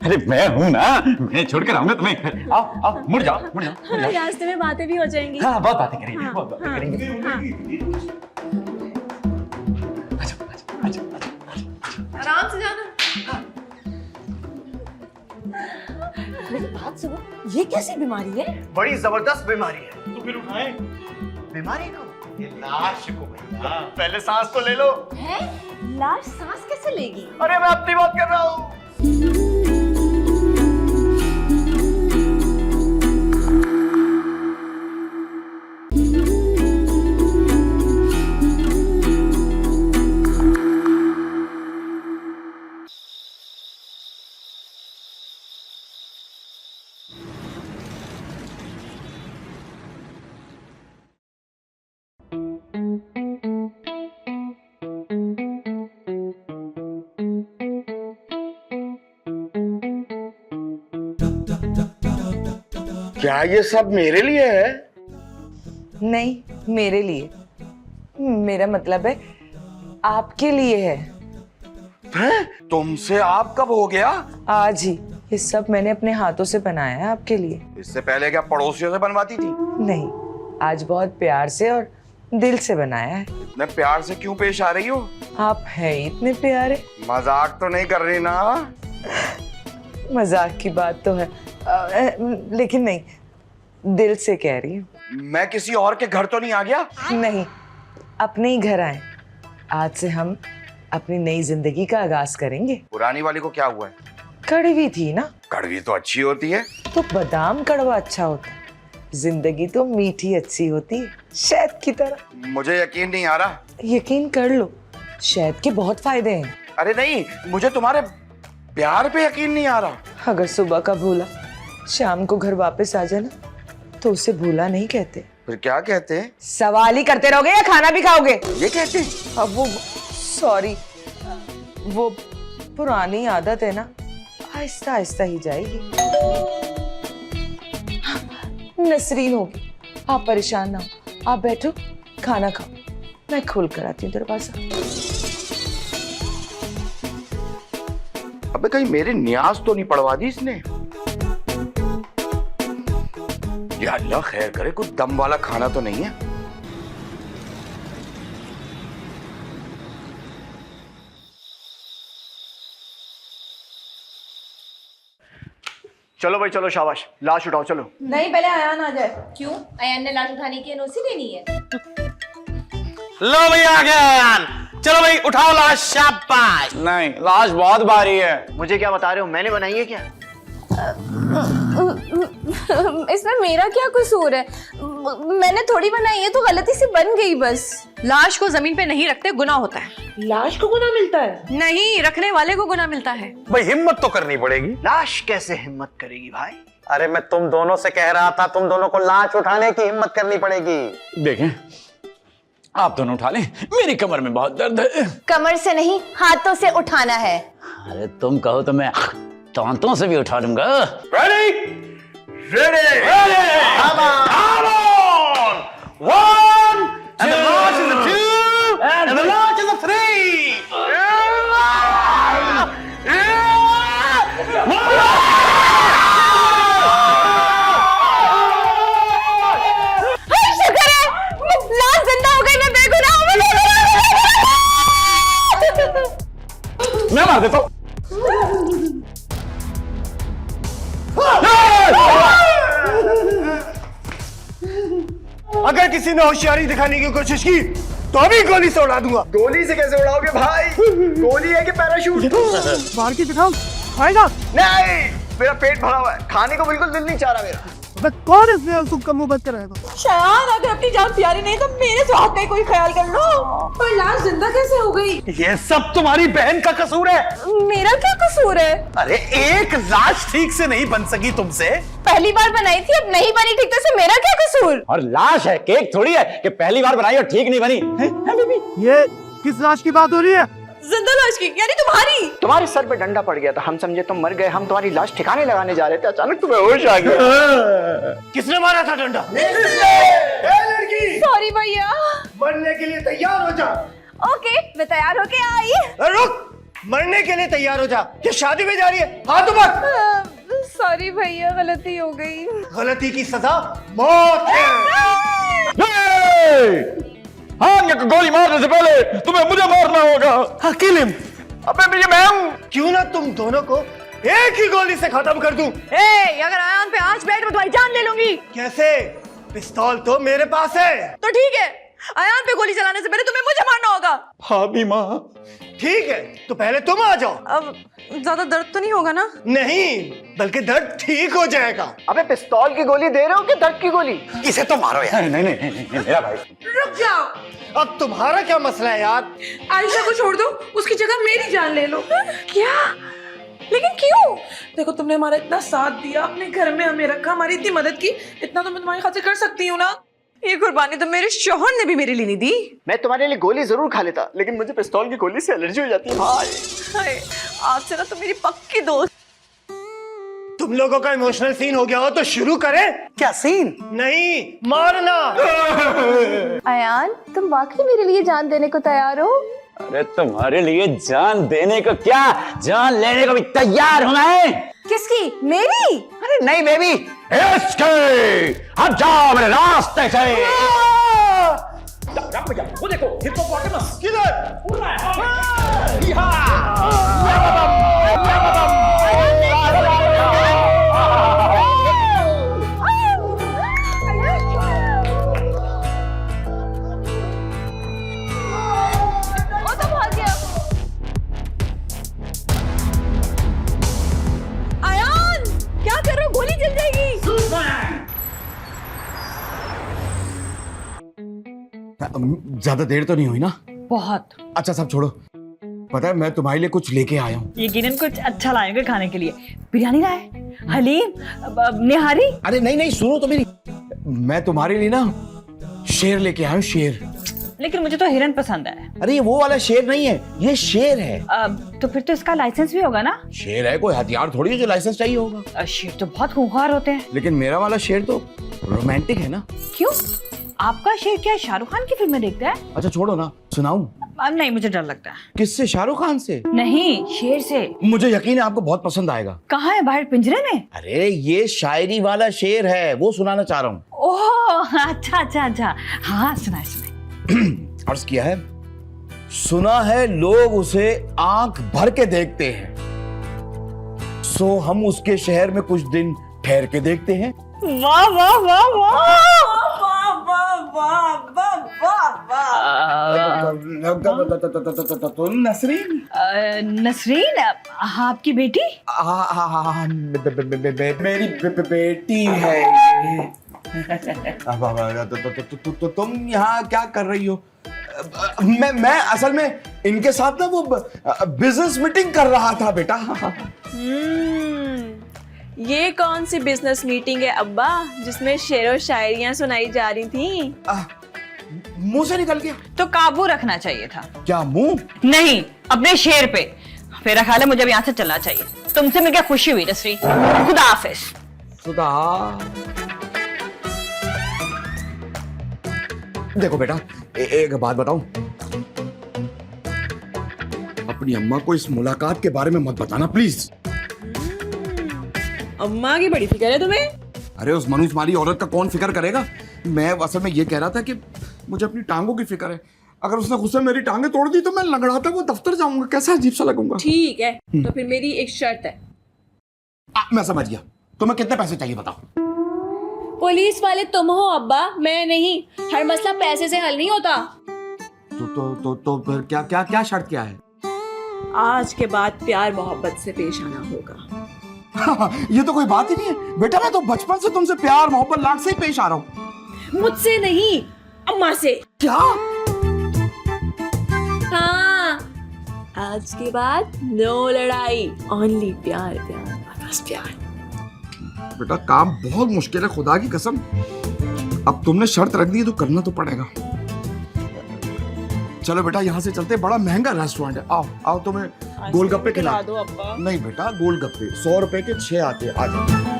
अरे मैं हूं ना, मैं छोड़कर आऊंगा तुम्हें। आओ मुड़ जाओ।
रास्ते में बातें भी हो जाएंगी।
हाँ बहुत बातें करेंगे, बहुत बातें करेंगे।
आराम से जाना।
बात सुनो, ये कैसी बीमारी है?
बड़ी जबरदस्त बीमारी है।
तो फिर उठाए
बीमारी को? ये लाश को भैया। पहले सांस तो ले लो।
है? लाश सांस कैसे लेगी?
अरे मैं अपनी बात कर रहा हूँ।
क्या ये सब मेरे लिए है?
नहीं, मेरे लिए। मेरा मतलब है आपके लिए है।
हैं? तुमसे आप कब हो गया?
आज ही। ये सब मैंने अपने हाथों से बनाया है आपके लिए।
इससे पहले क्या पड़ोसियों से बनवाती थी?
नहीं, आज बहुत प्यार से और दिल से बनाया है।
इतने प्यार से क्यों पेश आ रही हो?
आप हैं ही इतने प्यारे।
मजाक तो नहीं कर रही ना?
मजाक की बात तो है, लेकिन नहीं, दिल से कह रही हूँ।
मैं किसी और के घर तो नहीं आ गया?
नहीं, अपने ही घर आए। आज से हम अपनी नई जिंदगी का आगाज करेंगे।
पुरानी वाली को क्या हुआ है?
कड़वी थी ना,
कड़वी तो अच्छी होती है।
तो बादाम कड़वा अच्छा होता है। जिंदगी तो मीठी अच्छी होती है, शहद की तरह।
मुझे यकीन नहीं आ रहा।
यकीन कर लो, शहद के बहुत फायदे हैं।
अरे नहीं, मुझे तुम्हारे प्यार पे यकीन नहीं आ रहा।
अगर सुबह का भूला शाम को घर वापस आ जाना तो उसे भूला नहीं कहते।
फिर क्या कहते हैं?
सवाल ही करते रहोगे या खाना भी खाओगे?
ये कहते हैं।
अब वो सॉरी, वो पुरानी आदत है ना, आहिस्ता आहिस्ता ही जाएगी। नसरीन होगी, आप परेशान ना हो, आप बैठो खाना खाओ, मैं खोल कर आती हूँ दरवाजा।
अबे कहीं मेरी न्याज तो नहीं पड़वा दी इसने? या अल्लाह खैर करे, कुछ दम वाला खाना तो नहीं है।
चलो भाई चलो, शाबाश, लाश उठाओ चलो।
नहीं, पहले आयान आ जाए।
क्यों? अयान ने लाश उठाने की एनओसी लेनी है।
लो भैया आ गया। चलो भाई उठाओ लाश, शाबाश। नहीं, लाश बहुत भारी है।
मुझे क्या बता रहे हो, मैंने बनाई है क्या?
इसमें मेरा क्या कसूर है? मैंने थोड़ी बनाई है, तो गलती से बन गई बस।
लाश को जमीन पे नहीं रखते, गुनाह होता है।
लाश को गुनाह मिलता है?
नहीं, रखने वाले को गुनाह मिलता है।
भाई हिम्मत तो करनी पड़ेगी।
लाश कैसे हिम्मत करेगी भाई?
अरे मैं तुम दोनों से कह रहा था, तुम दोनों को लाश उठाने की हिम्मत करनी पड़ेगी। देखें, आप दोनों उठा लें, मेरी कमर में बहुत दर्द है।
कमर से नहीं, हाथों से उठाना है।
अरे तुम कहो तो मैं दांतों से भी उठा लूंगा।
Ready Ready? Come on! One, and the launch is a two, and the launch is a three.
शुक्र है लाश जिंदा हो गई, मैं बेगुनाह हूं, मैं
मैं मार देता हूँ।
अगर किसी ने होशियारी दिखाने की कोशिश की तो अभी गोली से उड़ा दूंगा।
गोली से कैसे उड़ाओगे भाई? गोली है कि पैराशूट?
मार के दिखाओ, आएगा।
नहीं, मेरा पेट भरा हुआ है, खाने को बिल्कुल दिल नहीं चाह रहा मेरा।
कौन इसने उसका मुंह बंद कराएगा?
शान, अगर अपनी जान प्यारी नहीं तो मेरे स्वाद का कोई ख्याल कर लो।
पर लाश जिंदा कैसे हो गई?
ये सब तुम्हारी बहन का कसूर है।
मेरा क्या कसूर है?
अरे एक लाश ठीक से नहीं बन सकी तुमसे।
पहली बार बनाई थी, अब नहीं बनी ठीक से मेरा क्या कसूर?
और लाश है, केक थोड़ी है कि पहली बार बनाई और ठीक नहीं बनी। है बेबी?
ये किस लाश की बात हो रही है?
जिंदा लाश की, यानी तुम्हारी।
तुम्हारे सर पे डंडा पड़ गया था, हम समझे तुम मर गए, हम तुम्हारी लाश ठिकाने लगाने जा रहे थे, अचानक तुम्हें होश आ गया।
किसने मारा था डंडा? लड़की,
सॉरी भैया।
मरने के लिए तैयार हो जा।
ओके, मैं तैयार होके आई।
रुक, मरने के लिए तैयार हो जा। ये शादी में जा रही है, हाथ मत।
सॉरी भैया, गलती हो गई।
गलती की सजा मौत है।
हाँ, ये गोली मारने से पहले तुम्हें मुझे मारना होगा।
अकेले?
अबे भैया मैं हूँ।
क्यों ना तुम दोनों को एक ही गोली से खत्म कर दूं।
अगर आयान पे आंच बैठ, मैं तुम्हारी जान ले लूंगी।
कैसे? पिस्तौल तो मेरे पास है।
तो ठीक है, आयान पे गोली चलाने से पहले तुम्हें मुझे मारना होगा।
भाभी माँ।
ठीक है, तो पहले तुम आ जाओ।
अब ज्यादा दर्द तो नहीं होगा ना?
नहीं, बल्कि दर्द ठीक हो जाएगा।
अबे पिस्तौल की गोली दे रहे हो कि दर्द की गोली?
इसे तो मारो यार।
नहीं नहीं नहीं, मेरा भाई।
रुक जाओ,
अब तुम्हारा क्या मसला है यार?
आयशा को छोड़ दो, उसकी जगह मेरी जान ले लो।
क्या? लेकिन क्यों?
देखो, तुमने हमारा इतना साथ दिया, अपने घर में हमें रखा, हमारी इतनी मदद की, इतना तो मैं तुम्हारी खातिर कर सकती हूँ ना।
ये कुर्बानी तो मेरे शौहर ने भी मेरे लिए नहीं दी।
मैं तुम्हारे लिए गोली जरूर खा लेता, लेकिन मुझे पिस्तौल की गोली से एलर्जी हो जाती है।
हाय, आपसे ना तो मेरी पक्की दोस्त।
तुम लोगों का इमोशनल सीन हो गया हो तो शुरू करें।
क्या सीन?
नहीं, मारना।
अयान, तुम वाकई मेरे लिए जान देने को तैयार हो?
अरे तुम्हारे लिए जान देने को क्या, जान लेने को भी तैयार हूं मैं।
किसकी? मेरी?
अरे नहीं बेबी, इसके। हट जाओ मेरे रास्ते से। वो देखो, हिप्पोपोटामस
किधर?
उड़ रहा है।
वो तो भाग गया।
आयान, क्या कर रहे हो? गोली चल जाएगी।
ज्यादा देर तो नहीं हुई ना?
बहुत।
अच्छा सब छोड़ो, पता है मैं तुम्हारे लिए कुछ लेके आया हूँ।
यकीनन कुछ अच्छा लाएंगे खाने के लिए। बिरयानी लाए? हलीम? निहारी?
अरे नहीं नहीं, सुनो तो मेरी, मैं तुम्हारे लिए ना शेर लेके आया हूँ, शेर।
लेकिन मुझे तो हिरन पसंद है।
अरे ये वो वाला शेर नहीं है, ये शेर है।
तो फिर तो इसका लाइसेंस भी होगा ना?
शेर है, कोई हथियार थोड़ी है जो लाइसेंस चाहिए होगा।
शेर तो बहुत खूंखार होते हैं।
लेकिन मेरा वाला शेर तो रोमांटिक है ना।
क्यों? आपका शेर क्या शाहरुख खान की फिल्में देखता है?
अच्छा छोड़ो ना, सुनाऊं?
नहीं, मुझे डर लगता है।
किससे? शाहरुख खान से?
नहीं, शेर से।
मुझे यकीन है आपको बहुत पसंद आएगा।
कहाँ है? बाहर पिंजरे में?
अरे ये शायरी वाला शेर है, वो सुनाना चाह रहा हूँ।
ओह, अच्छा अच्छा अच्छा, हाँ सुनाए सुनाए।
अर्ज किया है, सुना है लोग उसे आंख भर के देखते हैं, सो हम उसके शहर में कुछ दिन ठहर के देखते हैं।
वाह वाह वाह वाह
नसरीन?
नसरीन, आपकी बेटी?
हाँ, मेरी बेटी है। तुम यहाँ क्या कर रही हो? मैं असल में इनके साथ ना वो बिजनेस मीटिंग कर रहा था बेटा।
ये कौन सी बिजनेस मीटिंग है अब्बा, जिसमें शेर और शायरियां सुनाई जा रही थी?
मुंह से निकल गया।
तो काबू रखना चाहिए था।
क्या मुंह?
नहीं, अपने शेर पे। मेरा ख्याल है मुझे अब यहाँ से चलना चाहिए। तुमसे मिलकर खुशी हुई नसरी। खुदा हाफिज।
सुधा। देखो बेटा, एक बात बताऊं, अपनी अम्मा को इस मुलाकात के बारे में मत बताना प्लीज।
अम्मा की बड़ी फिक्र है तुम्हें?
अरे उस मनुष्य मारी औरत का कौन फिक्र करेगा। मैं असल में ये कह रहा था कि मुझे अपनी टांगों की फिक्र है। अगर उसने गुस्से में मेरी टांगे तोड़ दी तो मैं लंगड़ाता हुआ दफ्तर जाऊंगा, कैसा अजीब सा लगूंगा।
ठीक है, तो फिर मेरी एक शर्त है।
मैं समझ गया, तुम्हें कितने पैसे चाहिए बताओ।
पुलिस वाले तुम हो अब्बा, मैं नहीं। हर मसला पैसे से हल नहीं होता।
तो फिर क्या क्या क्या शर्त क्या है?
आज के बाद प्यार मोहब्बत से पेश आना होगा।
ये तो कोई बात ही नहीं है बेटा, मैं तो बचपन से तुमसे प्यार मोहब्बत लाड से ही पेश आ रहा हूँ।
मुझसे नहीं, अम्मा से।
क्या?
हाँ, आज के बाद नो लड़ाई, ओनली प्यार प्यार, बस प्यार।
बेटा काम बहुत मुश्किल है, खुदा की कसम। अब तुमने शर्त रख दी तो करना तो पड़ेगा। चलो बेटा यहाँ से चलते, बड़ा महंगा रेस्टोरेंट है। आओ आओ, तुम्हें गोलगप्पे खिला
दो अब्बा।
नहीं बेटा, गोलगप्पे 100 रुपए के 6 आते। आ जाओ।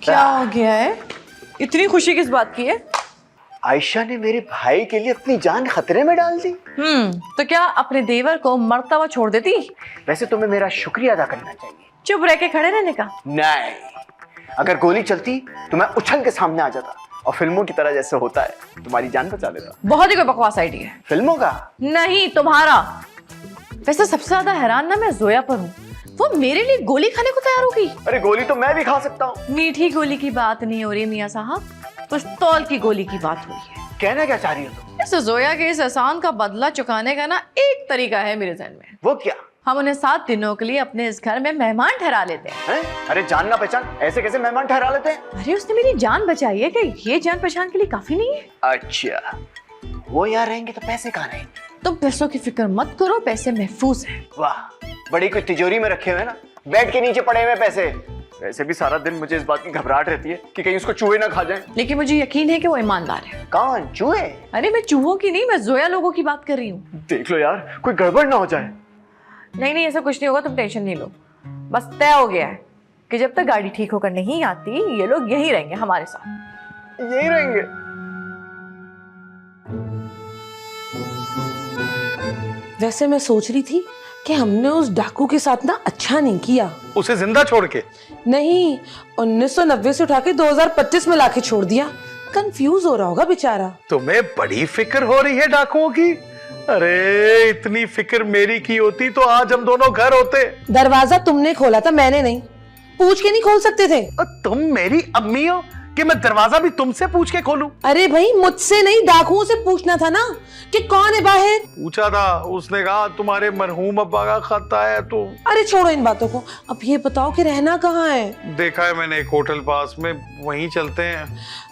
क्या हो गया है? इतनी खुशी किस बात की है?
आयशा ने मेरे भाई के लिए अपनी जान खतरे में डाल दी।
तो क्या अपने देवर को मरता हुआ छोड़ देती?
वैसे तुम्हें मेरा शुक्रिया अदा करना चाहिए।
चुप रह के खड़े रहने का?
नहीं, अगर गोली चलती तो मैं उछल के सामने आ जाता और फिल्मों की तरह जैसे होता है तुम्हारी जान बचा लेता।
बहुत ही कोई बकवास आइडिया है।
फिल्मों का
नहीं, तुम्हारा। वैसे सबसे ज्यादा हैरान ना मैं जोया पर हूँ, वो मेरे लिए गोली खाने को तैयार होगी।
अरे गोली तो मैं भी खा सकता हूँ।
मीठी गोली की बात नहीं हो रही मियाँ साहब, पिस्तौल की गोली की बात हुई है।
कहना क्या चाह रही हो तुम?
इस जोया के इस एहसान का बदला चुकाने का ना एक तरीका है मेरे ज़हन में।
वो क्या?
हम उन्हें 7 दिनों के लिए अपने इस घर में मेहमान ठहरा लेते हैं।
अरे जान ना पहचान, ऐसे कैसे मेहमान ठहरा लेते हैं?
अरे उसने मेरी जान बचाई है, क्या ये जान पहचान के लिए काफी नहीं है?
अच्छा, वो यहाँ रहेंगे तो पैसे कहाँ रहेंगे?
तुम पैसों की फिक्र मत करो, पैसे महफूज हैं।
वाह, बड़ी कोई तिजोरी में रखे हुए हैं ना, बेड के नीचे पड़े हुए पैसे। वैसे भी सारा दिन मुझे इस बात की घबराहट रहती है कि कहीं उसको चूहे ना खा जाएं।
लेकिन मुझे यकीन है कि वो ईमानदार है।
कौन? चूहे?
अरे मैं चूहों की नहीं, मैं जोया लोगों की बात कर रही हूँ।
देख लो यार, कोई गड़बड़ ना हो जाए।
नहीं नहीं, ऐसा कुछ नहीं होगा, तुम टेंशन नहीं लो। बस तय हो गया है कि जब तक गाड़ी ठीक होकर नहीं आती ये लोग यहीं रहेंगे हमारे साथ।
यहीं रहेंगे?
वैसे मैं सोच रही थी कि हमने उस डाकू के साथ ना अच्छा नहीं किया।
उसे जिंदा छोड़ के?
नहीं, 1990 से उठा के 2025 में लाके छोड़ दिया। कंफ्यूज हो रहा होगा बेचारा।
तुम्हें बड़ी फिक्र हो रही है डाकुओं की? अरे इतनी फिक्र मेरी की होती तो आज हम दोनों घर होते।
दरवाजा तुमने खोला था, मैंने नहीं। पूछ के नहीं खोल सकते थे?
तुम मेरी अम्मी हो कि मैं दरवाजा भी तुमसे पूछ के खोलूं?
अरे भाई, मुझसे नहीं, डाकुओं से पूछना था ना कि कौन है बाहर।
पूछा था, उसने कहा तुम्हारे मरहूम अब्बा का खत आया। तो
अरे छोड़ो इन बातों को, अब ये बताओ कि रहना कहाँ है?
देखा है मैंने एक होटल पास में, वहीं चलते हैं।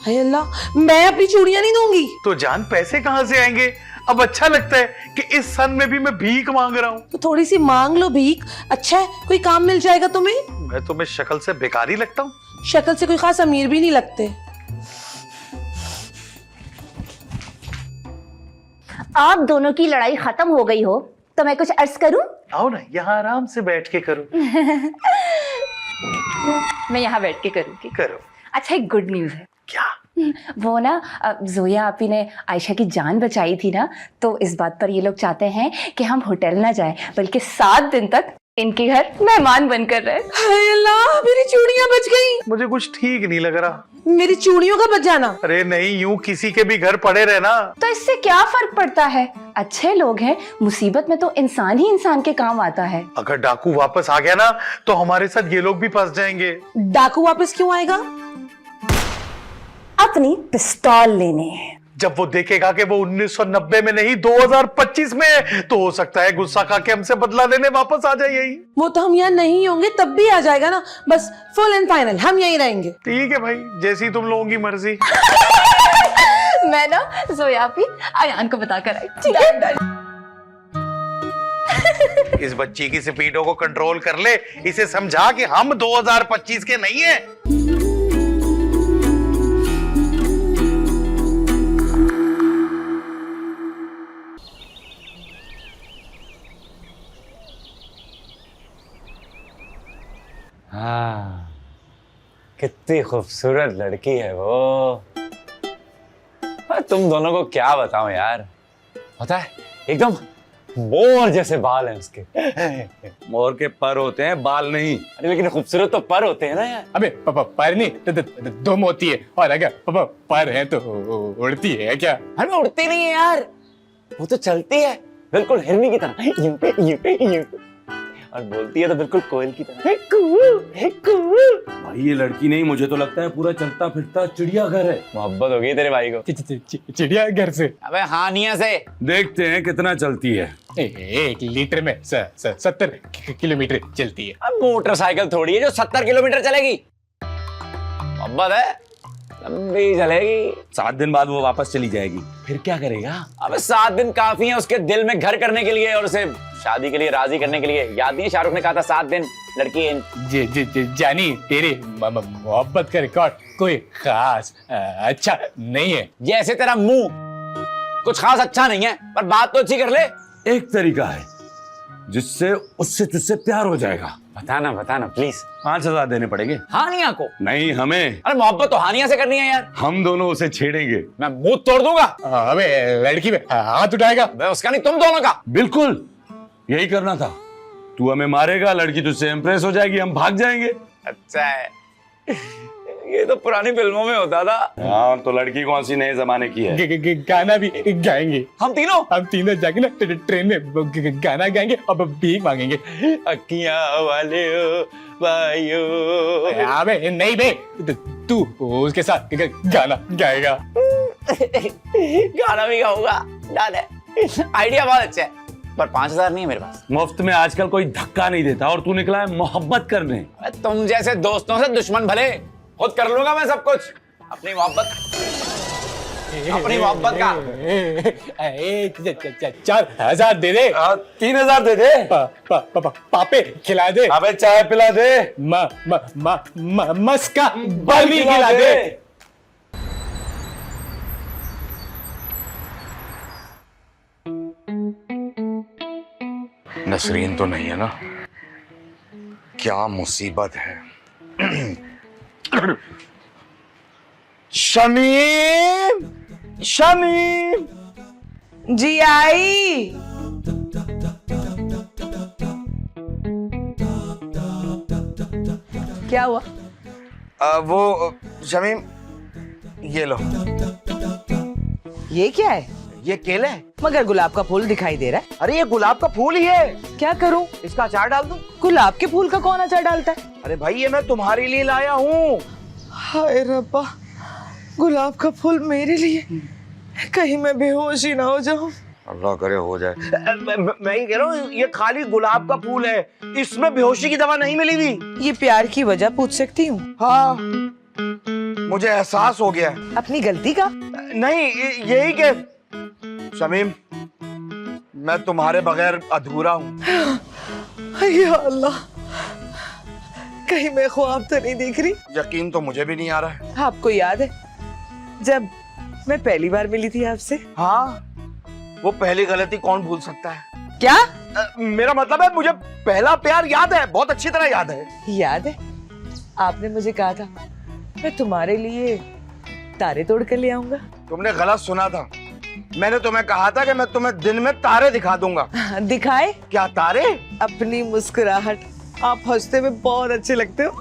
हाय अल्लाह, मैं अपनी चूड़ियां नहीं दूंगी।
तो जान पैसे कहाँ से आएंगे? अब अच्छा लगता है कि इस सन में भी मैं भीख मांग रहा हूँ।
तो थोड़ी सी मांग लो भीख। अच्छा है, कोई काम मिल जाएगा तुम्हें।
मैं तुम्हें शक्ल से बेकारी लगता हूँ?
शक्ल से कोई खास अमीर भी नहीं लगते।
आप दोनों की लड़ाई खत्म हो गई हो तो मैं कुछ अर्ज करूं?
आओ ना, यहाँ आराम से बैठ के करो।
मैं यहाँ बैठ के करूंगी।
करो।
अच्छा, एक गुड न्यूज है।
क्या?
वो ना जोया आपी ने आयशा की जान बचाई थी ना, तो इस बात पर ये लोग चाहते हैं कि हम होटल ना जाएं, बल्कि 7 दिन तक इनके घर मेहमान बनकर रहे।
हाय अल्लाह, मेरी चूड़ियां बच गई।
मुझे कुछ ठीक नहीं लग रहा।
मेरी चूड़ियों का बच जाना?
अरे नहीं, यूं किसी के भी घर पड़े रहना।
तो इससे क्या फर्क पड़ता है? अच्छे लोग हैं, मुसीबत में तो इंसान ही इंसान के काम आता है।
अगर डाकू वापस आ गया ना तो हमारे साथ ये लोग भी फंस जाएंगे।
डाकू वापस क्यों आएगा?
अपनी पिस्तौल लेने।
जब वो देखेगा कि वो 1990 में नहीं 2025 में है, तो हो सकता है गुस्सा खा के हमसे बदला लेने वापस आ जाए। यही
वो तो हम यहाँ नहीं होंगे तब भी आ जाएगा ना। बस फुल एंड फाइनल हम यहीं रहेंगे।
ठीक है भाई, जैसी तुम लोगों की मर्जी।
मैं ना जोया आपी अयान को बताकर आई। ठीक है?
इस बच्ची की स्पीडों को कंट्रोल कर ले, इसे समझा कि हम 2025 के नहीं हैं।
हाँ, कितनी खूबसूरत लड़की है वो। तुम दोनों को क्या बताऊं यार, पता है एकदम मोर जैसे बाल हैं उसके।
मोर के पर होते हैं, बाल नहीं।
अरे लेकिन खूबसूरत तो पर होते हैं ना यार।
अबे पर नहीं, दुम होती है, और अगर पर है तो उड़ती है क्या?
अरे उड़ती नहीं है यार, वो तो चलती है बिल्कुल हिरनी की तरह, यूं पे यूं पे यूं पे। और बोलती है तो बिल्कुल कोयल की तरह,
भाई ये लड़की नहीं, मुझे तो लगता है पूरा चलता फिरता चिड़ियाघर है।
मोहब्बत हो गई तेरे भाई को
चिड़ियाघर से?
अबे हानिया से।
देखते हैं कितना चलती है।
1 लीटर में 70 किलोमीटर चलती है।
अब मोटरसाइकिल थोड़ी है जो 70 किलोमीटर चलेगी। मोहब्बत है, लंबी चलेगी।
7 दिन बाद वो वापस चली जाएगी, फिर क्या करेगा?
अबे 7 दिन काफी है उसके दिल में घर करने के लिए और उसे शादी के लिए राजी करने के लिए। याद नहीं है शाहरुख ने कहा था 7 दिन लड़की
जानी तेरे मोहब्बत का रिकॉर्ड कोई खास अच्छा नहीं है।
जैसे तेरा मुंह कुछ खास अच्छा नहीं है, पर बात तो अच्छी कर ले।
एक तरीका है जिससे उससे तुझसे प्यार हो जाएगा।
बताना प्लीज।
5,000 देने पड़ेंगे।
हानिया को?
नहीं, हमें।
अरे मोहब्बत तो हानिया से करनी है यार।
हम दोनों उसे छेड़ेंगे।
मैं मुंह तोड़ दूंगा।
अबे लड़की में हाथ उठाएगा?
उसका नहीं, तुम दोनों का।
बिल्कुल यही करना था। तू हमें मारेगा, लड़की तुझसे इंप्रेस हो जाएगी, हम भाग जाएंगे।
अच्छा है, ये तो पुरानी फिल्मों में होता था।
हाँ, तो लड़की कौन सी नए जमाने की है।
गाना भी गाएंगे
हम तीनों
जाके ना ट्रेन में गाना गाएंगे और भीख मांगेंगे।
अखियां वाले भाइयों।
अबे नहीं बे, तू उसके साथ गाना गाएगा।
गाना भी गाऊंगा। डन है, आइडिया बहुत अच्छा है, पर 5,000 नहीं है मेरे पास।
मुफ्त में आजकल कोई धक्का नहीं देता और तू निकला है मोहब्बत करने।
तुम जैसे दोस्तों से दुश्मन भले, खुद कर लूंगा मैं सब कुछ। अपनी मोहब्बत का
4,000 दे दे।
3,000 दे दे।
पापे खिला दे।
अबे चाय पिला दे।
मस्का बर्फी खिला दे।
नसरीन तो नहीं है ना? क्या मुसीबत है। शमीम, शमीम
जी आई। क्या हुआ?
वो शमीम, ये लो।
ये क्या है?
ये केला है।
मगर गुलाब का फूल दिखाई दे रहा है।
अरे ये गुलाब का फूल ही है।
क्या करूं?
इसका अचार डाल दूं?
गुलाब के फूल का कौन अचार डालता है?
अरे भाई ये मैं तुम्हारे लिए लाया हूँ।
हाय रब्बा, गुलाब का फूल मेरे लिए? कहीं मैं बेहोश ही ना हो जाऊं।
अल्लाह करे हो जाए। मैं ये कह रहा हूँ, ये खाली गुलाब का फूल है, इसमें बेहोशी की दवा नहीं मिली हुई।
ये प्यार की वजह पूछ सकती हूँ?
हाँ, मुझे एहसास हो गया।
अपनी गलती का?
नहीं, यही के शमीम, मैं तुम्हारे बगैर अधूरा हूँ।
या अल्लाह, कहीं मैं ख्वाब तो नहीं देख रही?
यकीन तो मुझे भी नहीं आ रहा है।
आपको याद है जब मैं पहली बार मिली थी आपसे?
हाँ, वो पहली गलती कौन भूल सकता है।
क्या?
मेरा मतलब है मुझे पहला प्यार याद है, बहुत अच्छी तरह याद है।
याद है, आपने मुझे कहा था मैं तुम्हारे लिए तारे तोड़ कर ले आऊंगा।
तुमने गलत सुना था। मैंने तुम्हें कहा था कि मैं तुम्हें दिन में तारे दिखा दूंगा।
दिखाए?
क्या तारे?
अपनी मुस्कुराहट। आप हंसते में बहुत अच्छे लगते हो।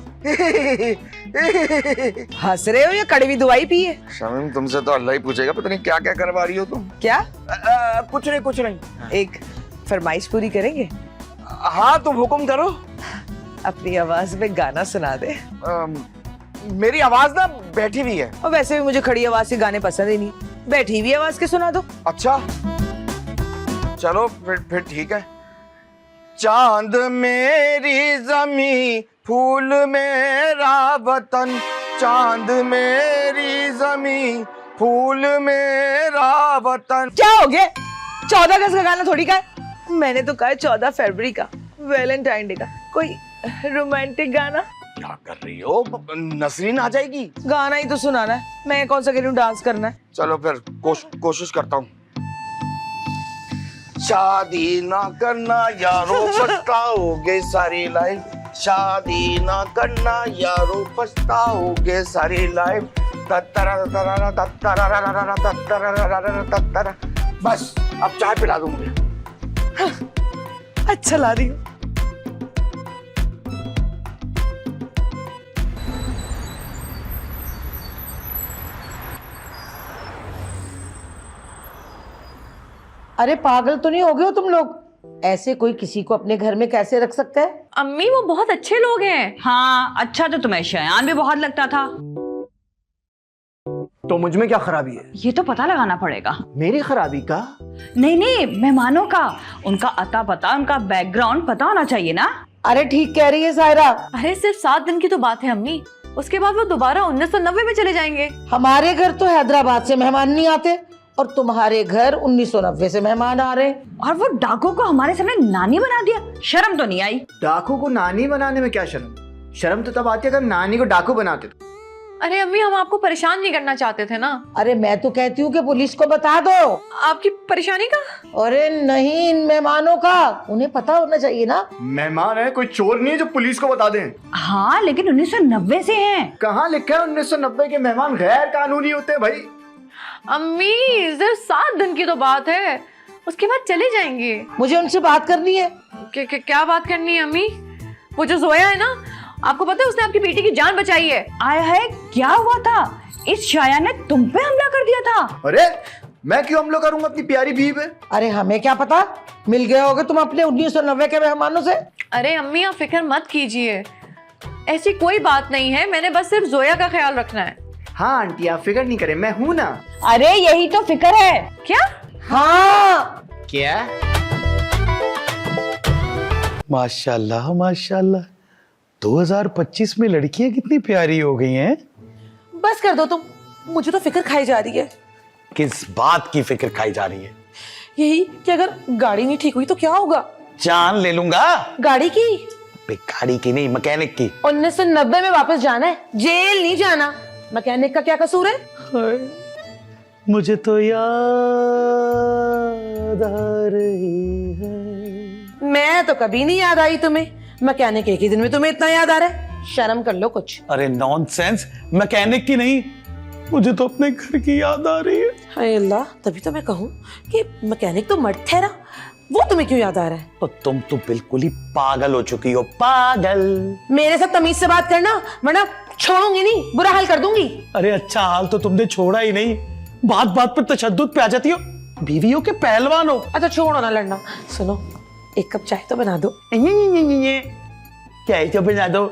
हंस रहे हो या कड़वी दवाई पी है?
शमीम, तुमसे तो अल्लाह ही पूछेगा, पता नहीं क्या क्या करवा रही हो तुम।
क्या?
कुछ नहीं।
एक फरमाइश पूरी करेंगे?
हाँ, तुम हुक्म करो।
अपनी आवाज में गाना सुना दे।
मेरी आवाज ना बैठी हुई है।
और वैसे भी मुझे खड़ी आवाज के गाने पसंद ही नहीं, बैठी हुई आवाज के सुना दो।
अच्छा चलो फिर ठीक है। चांद मेरी जमी, फूल मेरा वतन, चांद मेरी जमी, फूल मेरा वतन।
क्या हो गया? 14 अगस्त का गाना थोड़ी का है। मैंने तो कहा 14 फरवरी का, वैलेंटाइन डे का कोई रोमांटिक गाना।
क्या कर रही हो? नसरीन आ जाएगी।
गाना ही तो सुनाना है, मैं कौन सा कह रही हूँ डांस करना है।
चलो फिर कोशिश करता हूँ। शादी ना करना यारो पछताओगे सारी लाइफ, शादी ना करना यारो पछताओगे सारी लाइफ। बस अब चाय पिला दो मुझे।
अच्छा ला रही हूँ। अरे पागल तो नहीं हो गए हो तुम लोग? ऐसे कोई किसी को अपने घर में कैसे रख सकता है?
अम्मी वो बहुत अच्छे लोग हैं।
हाँ अच्छा तो तुम्हें शयान भी बहुत लगता था।
तो मुझ में क्या खराबी है?
ये तो पता लगाना पड़ेगा।
मेरी खराबी का?
नहीं नहीं मेहमानों का, उनका अता पता, उनका बैकग्राउंड पता होना चाहिए ना।
अरे ठीक कह रही है सायरा।
अरे सिर्फ 7 दिन की तो बात है अम्मी, उसके बाद वो दोबारा 1990 में चले जाएंगे।
हमारे घर तो हैदराबाद से मेहमान नहीं आते और तुम्हारे घर 1990 से मेहमान आ रहे हैं।
और वो डाकू को हमारे सामने नानी बना दिया, शर्म तो नहीं आई?
डाकू को नानी बनाने में क्या शर्म? शर्म तो तब आती है अगर नानी को डाकू बनाते तो।
अरे अम्मी हम आपको परेशान नहीं करना चाहते थे ना।
अरे मैं तो कहती हूँ कि पुलिस को बता दो।
आपकी परेशानी का?
अरे नहीं, इन मेहमानों का उन्हें पता होना चाहिए ना।
मेहमान है, कोई चोर नहीं है जो पुलिस को बता दें।
हाँ लेकिन 1990 से हैं।
कहाँ लिखा है 1990 के मेहमान गैर कानूनी होते हैं भाई?
अम्मी सिर्फ 7 दिन की तो बात है, उसके बाद चले जाएंगे।
मुझे उनसे बात करनी है।
क्या बात करनी है अम्मी? वो जो जोया है ना, आपको पता है उसने आपकी बेटी की जान बचाई है।
आया है, क्या हुआ था? इस शाया ने तुम पे हमला कर दिया था।
अरे मैं क्यों हमला करूंगा अपनी प्यारी बीवी पे?
अरे हमें क्या पता, मिल गए होगे तुम अपने 1990 के मेहमानों से।
अरे अम्मी आप फिक्र मत कीजिए, ऐसी कोई बात नहीं है, मैंने बस सिर्फ जोया का ख्याल रखना है।
हाँ आंटी आप फिक्र नहीं करें, मैं हूं ना।
अरे यही तो फिक्र है।
क्या?
हाँ
क्या?
माशाल्लाह माशाल्लाह, 2025 में लड़कियां कितनी प्यारी हो गई हैं।
बस कर दो तुम, मुझे तो फिक्र खाई जा रही है।
किस बात की फिक्र खाई जा रही है?
यही कि अगर गाड़ी नहीं ठीक हुई तो क्या होगा?
जान ले लूंगा।
गाड़ी की?
गाड़ी की नहीं, मैकेनिक की।
1990 में वापस जाना है, जेल नहीं जाना। मैकेनिक का क्या कसूर है?
मुझे तो याद आ रही है।
मैं तो कभी नहीं याद आई तुम्हें, मैकेनिक एक ही दिन में तुम्हें इतना याद आ रहा है? शर्म कर लो कुछ।
अरे नॉनसेंस, मैकेनिक की नहीं, मुझे तो अपने घर की याद आ रही है।
हाय अल्लाह, तभी तो मैं कहूँ कि मैकेनिक तो मर्द ठहरा, वो तुम्हें क्यों याद आ रहा है?
तो तुम तो बिल्कुल ही पागल हो चुकी हो, पागल।
मेरे साथ तमीज से बात करना, वरना छोड़ूंगी नहीं, बुरा हाल कर दूंगी।
अरे अच्छा हाल तो तुमने छोड़ा ही नहीं, बात बात पर तशद्दुद पे आ जाती हो, बीवियों के पहलवान हो।
अच्छा छोड़ो ना लड़ना, सुनो एक कप चाय तो बना दो।
चाय तो बना दो।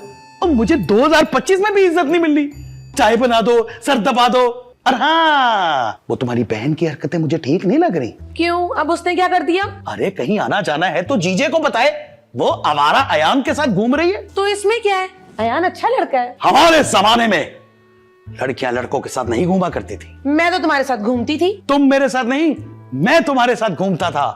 और मुझे 2025 में भी इज्जत नहीं मिल रही। चाय बना दो, सर दबा दो। और हाँ, वो तुम्हारी बहन की हरकतें मुझे ठीक नहीं लग रही।
क्यों, अब उसने क्या कर दिया?
अरे कहीं आना जाना है तो जीजे को बताए, वो आवारा अयान के साथ घूम रही है।
तो इसमें क्या है, अयान अच्छा लड़का है।
हमारे जमाने में लड़कियां लड़कों के साथ नहीं घूमा करती थी।
मैं तो तुम्हारे साथ घूमती थी।
तुम मेरे साथ नहीं, मैं तुम्हारे साथ घूमता था।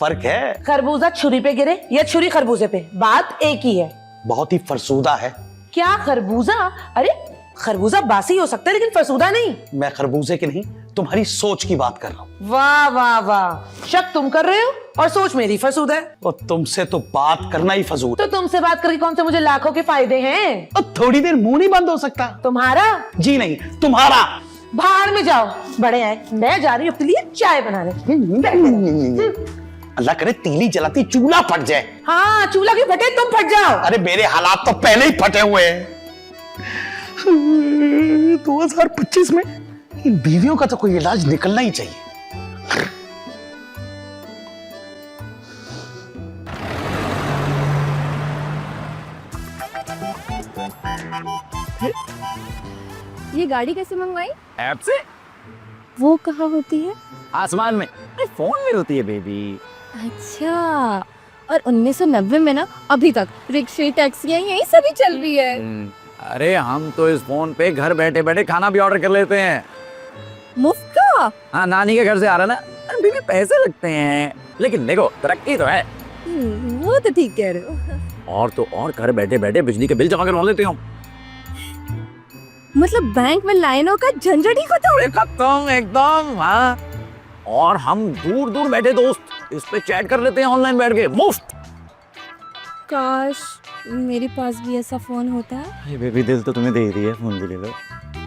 फर्क है।
खरबूजा छुरी पे गिरे या छुरी खरबूजे पे, बात एक ही है।
बहुत ही फरसूदा है।
क्या खरबूजा? अरे खरबूजा बासी हो सकता है लेकिन फरसूदा नहीं।
मैं खरबूजे की नहीं, तुम्हारी सोच की बात कर रहा हूँ।
वाह वाह वाह, शक तुम कर रहे हो और सोच मेरी फरसूदा है।
और तुमसे तो बात करना ही फजूल।
तो तुमसे बात करके कौन से मुझे लाखों के फायदे हैं?
और थोड़ी देर मुंह नहीं बंद हो सकता?
तुम्हारा?
जी नहीं, तुम्हारा।
भाड़ में जाओ, बड़े आए, मैं जा रही हूँ अपने लिए चाय बनाने।
अल्लाह करे तीली जलाती चूल्हा फट जाए।
हाँ चूल्हा की फटे, तुम फट जाओ।
अरे मेरे हालात तो पहले ही फटे हुए हैं। 2025 में इन बीवियों का तो कोई इलाज निकलना ही चाहिए।
ये गाड़ी कैसे मंगवाई?
ऐप से।
वो कहाँ होती है?
आसमान में। अरे फोन में होती है बेबी।
अच्छा, और 1990 में ना अभी तक रिक्शे टैक्सियां यही सभी चल रही है।
अरे हम तो इस फोन पे घर बैठे बैठे खाना भी ऑर्डर कर लेते हैं।
मुफ्त का?
हाँ नानी के घर से आ रहा ना। अरे बेबी पैसे लगते हैं, लेकिन देखो तरक्की तो है।
वो तो ठीक कह रहे हो।
और तो और घर बैठे बैठे बिजली के बिल जमा करवा देते हो।
मतलब बैंक में लाइनों का झंझट ही
खत्म एकदम। हाँ, और हम दूर दूर बैठे दोस्त इस पे चैट कर लेते हैं ऑनलाइन बैठ के मुफ्त।
काश मेरे पास भी ऐसा फोन होता है।
बेबी दिल तो तुम्हें दे ही दिया, फोन भी ले लो,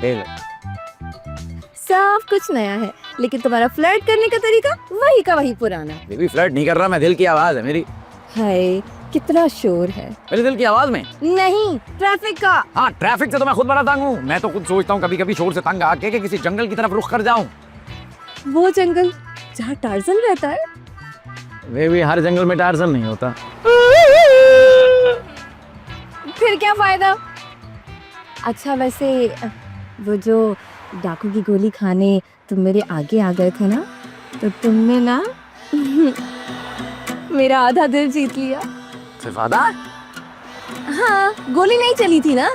ले लो।
सब कुछ नया है, लेकिन तुम्हारा फ्लर्ट करने का तरीका वही का वही पुराना।
बेबी फ्लर्ट नहीं कर रहा मैं, दिल की आवाज है मेरी।
हाय कितना शोर है।
मेरे दिल की आवाज में
नहीं, ट्रैफिक का।
हाँ, ट्रैफिक से तो मैं खुद बड़ा तंग हूँ। मैं तो खुद सोचता हूँ कभी कभी शोर से तंग आके कि किसी जंगल की तरफ रुख कर जाऊं।
वो जंगल जहाँ टार्जन रहता है।
बेबी हर जंगल में टार्जन नहीं होता।
फिर क्या फायदा। अच्छा वैसे वो जो डाकू की गोली खाने तुम मेरे आगे आ गए थे ना, तो तुमने ना मेरा आधा दिल जीत लिया।
सिर्फ आधा?
हाँ, गोली नहीं चली थी ना।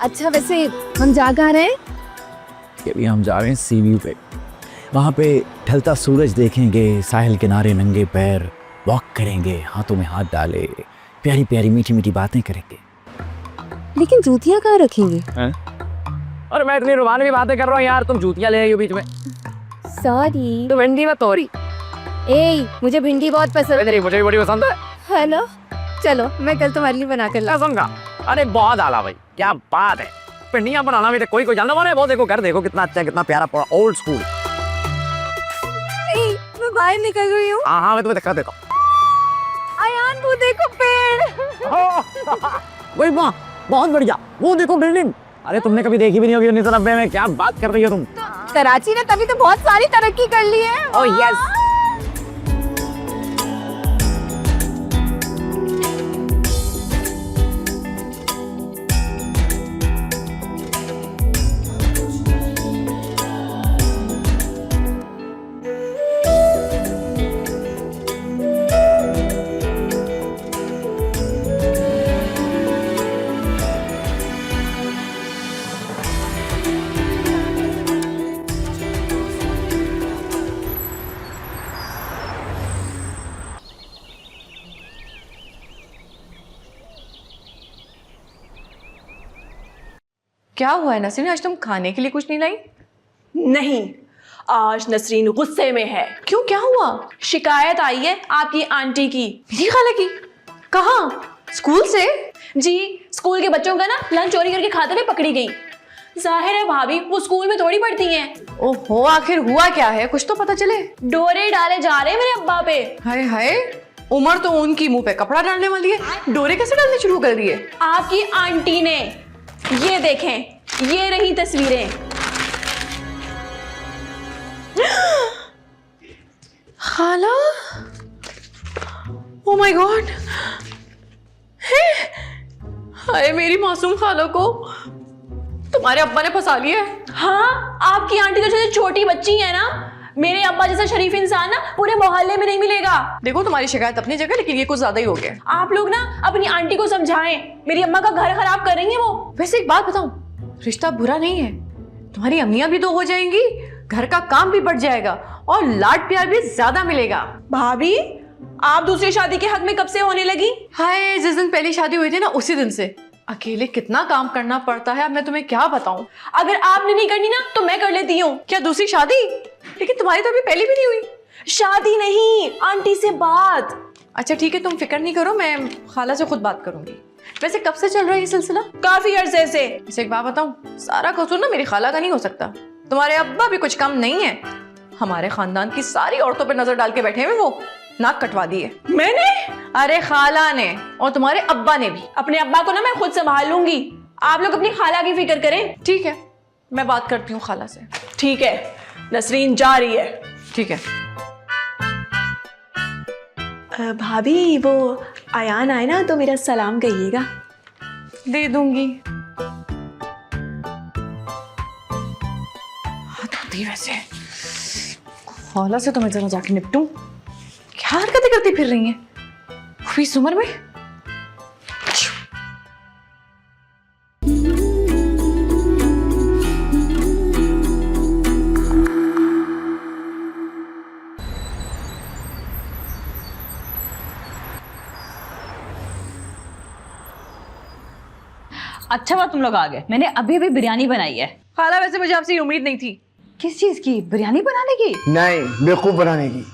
अच्छा वैसे हम जा कहाँ रहे हैं?
अभी हम जा रहे हैं सी व्यू पे। वहाँ पे ढलता सूरज देखेंगे, साहिल किनारे नंगे पैर वॉक करेंगे, हाथों में हाथ डाले, प्यारी प्यारी मीठी मीठी बातें करेंगे।
लेकिन जूतियाँ कहाँ रखेंगे?
और मैं इतनी रुबानी बातें कर रहा हूँ यार, तुम जूतियाँ ले आई हो बीच में।
सॉरी।
तो भिंडी में तोरी।
ए, मुझे भिंडी बहुत पसंद है।
मुझे भी बड़ी पसंद है।
हेलो, चलो मैं कल तुम्हारे लिए बना कर ला।
समझा? अरे बहुत आला भाई, क्या बात है। भिंडियाँ बनाना भी कोई कोई जानना वाला है। वो देखो घर देखो कितना अच्छा, कितना प्यारा पड़ा, ओल्ड स्कूल।
मैं बाहर निकल रही हूँ।
हाँ मैं तुम्हें दिखा देता हूँ।
अयान वो देखो पेड़।
वही वाह, बहुत बढ़िया। वो देखो बिल्डिंग। अरे तुमने कभी देखी भी नहीं होगी 1990 में। क्या बात कर रही हो तुम।
कराची ने तभी तो बहुत सारी तरक्की कर ली है।
Oh yes.
क्या हुआ है नसरीन, आज तुम खाने के लिए कुछ नहीं लाई?
नहीं, आज नसरीन गुस्से में है।
क्यों, क्या हुआ?
शिकायत आई है आपकी आंटी की।
मेरी खाला की? कहाँ? स्कूल से?
जी, स्कूल के बच्चों का ना लंच चोरी करके खाते हुए पकड़ी गई। जाहिर है भाभी, वो स्कूल में थोड़ी पढ़ती हैं।
ओहो, आखिर हुआ क्या है, कुछ तो पता चले।
डोरे डाले जा रहे हैं मेरे अब्बा पे।
हाय हाय, उमर तो उनकी मुंह पे कपड़ा डालने वाली है, डोरे कैसे डालने शुरू कर दिए?
आपकी आंटी ने। ये देखें, ये रही तस्वीरें।
खाला, ओ माय गॉड, हाय मेरी मासूम खाला को तुम्हारे अब्बा ने फंसा लिया है।
हाँ, आपकी आंटी तो जैसे छोटी बच्ची है ना, मेरे अब्बा जैसा शरीफ इंसान ना पूरे मोहल्ले में नहीं मिलेगा।
देखो तुम्हारी शिकायत अपनी जगह, लेकिन ये कुछ ज्यादा ही हो गया।
आप लोग ना अपनी आंटी को समझाएं, मेरी अम्मा का घर खराब कर रही है वो।
वैसे एक बात बताऊं, रिश्ता बुरा नहीं है, तुम्हारी अम्मियां भी 2 हो जाएंगी, घर का काम भी बढ़ जाएगा और लाड प्यार भी ज्यादा मिलेगा।
भाभी, आप दूसरी शादी के हक में कब से होने लगी?
हाय, जिस दिन पहली शादी हुई थी ना, उसी दिन से। अकेले कितना काम करना पड़ता है, अब मैं तुम्हें क्या बताऊं।
अगर आपने नहीं करनी ना तो मैं कर लेती हूँ।
क्या दूसरी शादी? लेकिन तुम्हारी तो अभी पहली भी नहीं हुई।
शादी नहीं, आंटी से बात।
अच्छा ठीक है, तुम फिक्र नहीं करो, मैं खाला से खुद बात करूंगी। वैसे कब से चल रहा है ये सिलसिला?
काफी अरसे से।
इसे एक बात बताऊं, सारा कसूर ना मेरी खाला का नहीं हो सकता। तुम्हारे अब्बा भी कुछ कम नहीं है, हमारे खानदान की सारी औरतों पे नजर डाल के बैठे हुए, वो नाक कटवा दी है।
मैंने?
अरे खाला ने, और तुम्हारे अब्बा ने भी।
अपने अब्बा को ना मैं खुद संभाल लूंगी, आप लोग अपनी खाला की फिक्र करें।
ठीक है, मैं बात करती हूँ खाला से।
ठीक है, नसरीन जा रही है।
ठीक है।
भाभी, वो अयान आए ना तो मेरा सलाम कहिएगा।
दे दूंगी। दी वैसे खाला से तो मैं जरा जाके निपटूं। क्या हरकतें करती फिर रही हैं वो भी इस उम्र में। अच्छा हुआ तुम लोग आ गए, मैंने अभी अभी बिरयानी बनाई है। खाला वैसे मुझे आपसे ये उम्मीद नहीं थी। किस चीज की? बिरयानी बनाने की?
नहीं, बेवकूफ बनाने की।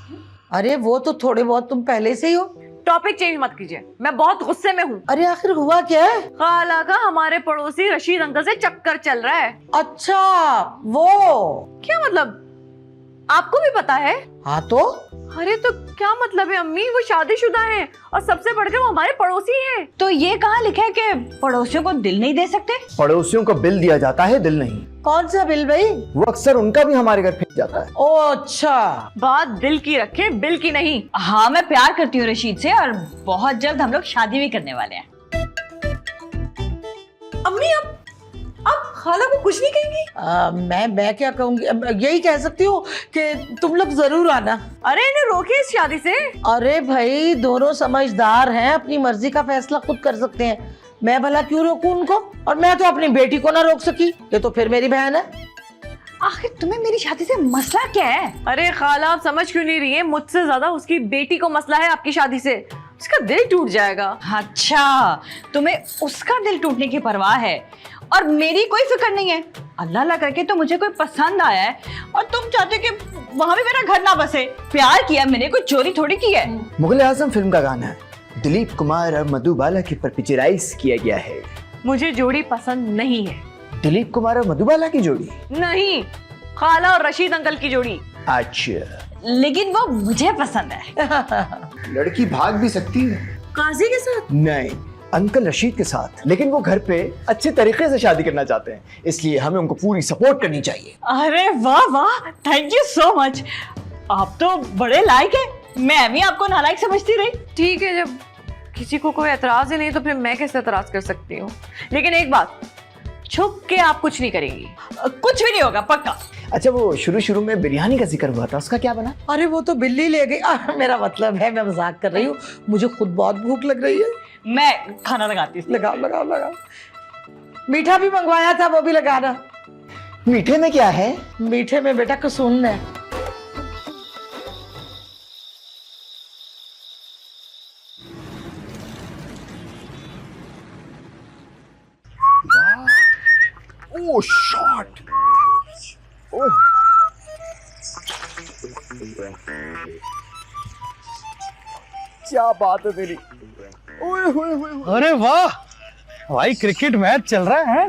अरे वो तो थोड़े बहुत तुम पहले से ही हो।
टॉपिक चेंज मत कीजिए, मैं बहुत गुस्से में हूँ।
अरे आखिर हुआ क्या है?
खाला का हमारे पड़ोसी रशीद अंकल से चक्कर चल रहा है।
अच्छा वो
क्या मतलब? आपको भी पता है?
हाँ तो
अरे तो क्या मतलब है अम्मी, वो शादीशुदा हैं और सबसे बढ़कर वो हमारे पड़ोसी हैं। तो ये कहाँ लिखा है कि पड़ोसियों को दिल नहीं दे सकते?
पड़ोसियों को बिल दिया जाता है, दिल नहीं।
कौन सा बिल भाई?
वो अक्सर उनका भी हमारे घर भेज जाता है।
ओ अच्छा,
बात दिल की रखे, बिल की नहीं।
हाँ मैं प्यार करती हूँ रशीद से और बहुत जल्द हम लोग शादी भी करने वाले हैं।
अम्मी अब खाला को कुछ नहीं कहेंगी?
मैं क्या कहूँगी, यही कह सकती हूँ कि तुम लोग जरूर आना।
अरे इन्हें रोके इस शादी से।
अरे भाई दोनों समझदार हैं, अपनी मर्जी का फैसला खुद कर सकते हैं। मैं भला क्यों रोकूं उनको? और मैं तो अपनी बेटी को ना रोक सकी, ये तो फिर मेरी बहन है।
आखिर तुम्हें मेरी शादी से मसला क्या है?
अरे खाला आप समझ क्यों नहीं रही है? मुझसे ज्यादा उसकी बेटी को मसला है आपकी शादी से। उसका दिल टूट जाएगा।
अच्छा, तुम्हें उसका दिल टूटने की परवाह है और मेरी कोई फिक्र नहीं है। अल्लाह अल्लाह करके तो मुझे कोई पसंद आया है और तुम चाहते हो कि वहां भी मेरा घर ना बसे। प्यार किया मैंने, कोई चोरी थोड़ी की है।
मुगल आजम फिल्म का गाना है, दिलीप कुमार और मधुबाला की पर पिक्चराइज किया गया है।
मुझे जोड़ी पसंद नहीं है।
दिलीप कुमार और मधुबाला की जोड़ी?
नहीं, खाला और रशीद अंकल की जोड़ी।
अच्छा,
लेकिन वो मुझे पसंद है।
लड़की भाग भी सकती है।
काजी के साथ?
नहीं, अंकल रशीद के साथ। लेकिन वो घर पे अच्छे तरीके से शादी करना चाहते हैं, इसलिए हमें उनको पूरी सपोर्ट करनी चाहिए।
अरे वाह वाह, थैंक यू सो मच। आप तो बड़े लायक है, मैं भी आपको नालायक समझती रही।
ठीक है, जब किसी को कोई एतराज ही नहीं तो फिर मैं कैसे एतराज कर सकती हूँ? लेकिन एक बात, छुप के आप कुछ नहीं करेंगी।
कुछ भी नहीं होगा, पक्का।
अच्छा, वो शुरू में बिरयानी का जिक्र हुआ था, उसका क्या बना?
अरे वो तो बिल्ली ले गई। मेरा मतलब है, मैं मजाक कर रही हूँ, मुझे खुद बहुत भूख लग रही है।
मैं खाना लगाती हूँ।
लगाओ लगाओ लगाओ। मीठा भी मंगवाया था, वो भी लगाना।
मीठे में क्या है?
मीठे में बेटा कुसुम है।
ओह शॉट! ओह क्या बात है तेरी! ओए होए होए!
अरे वाह भाई, क्रिकेट मैच चल रहा है।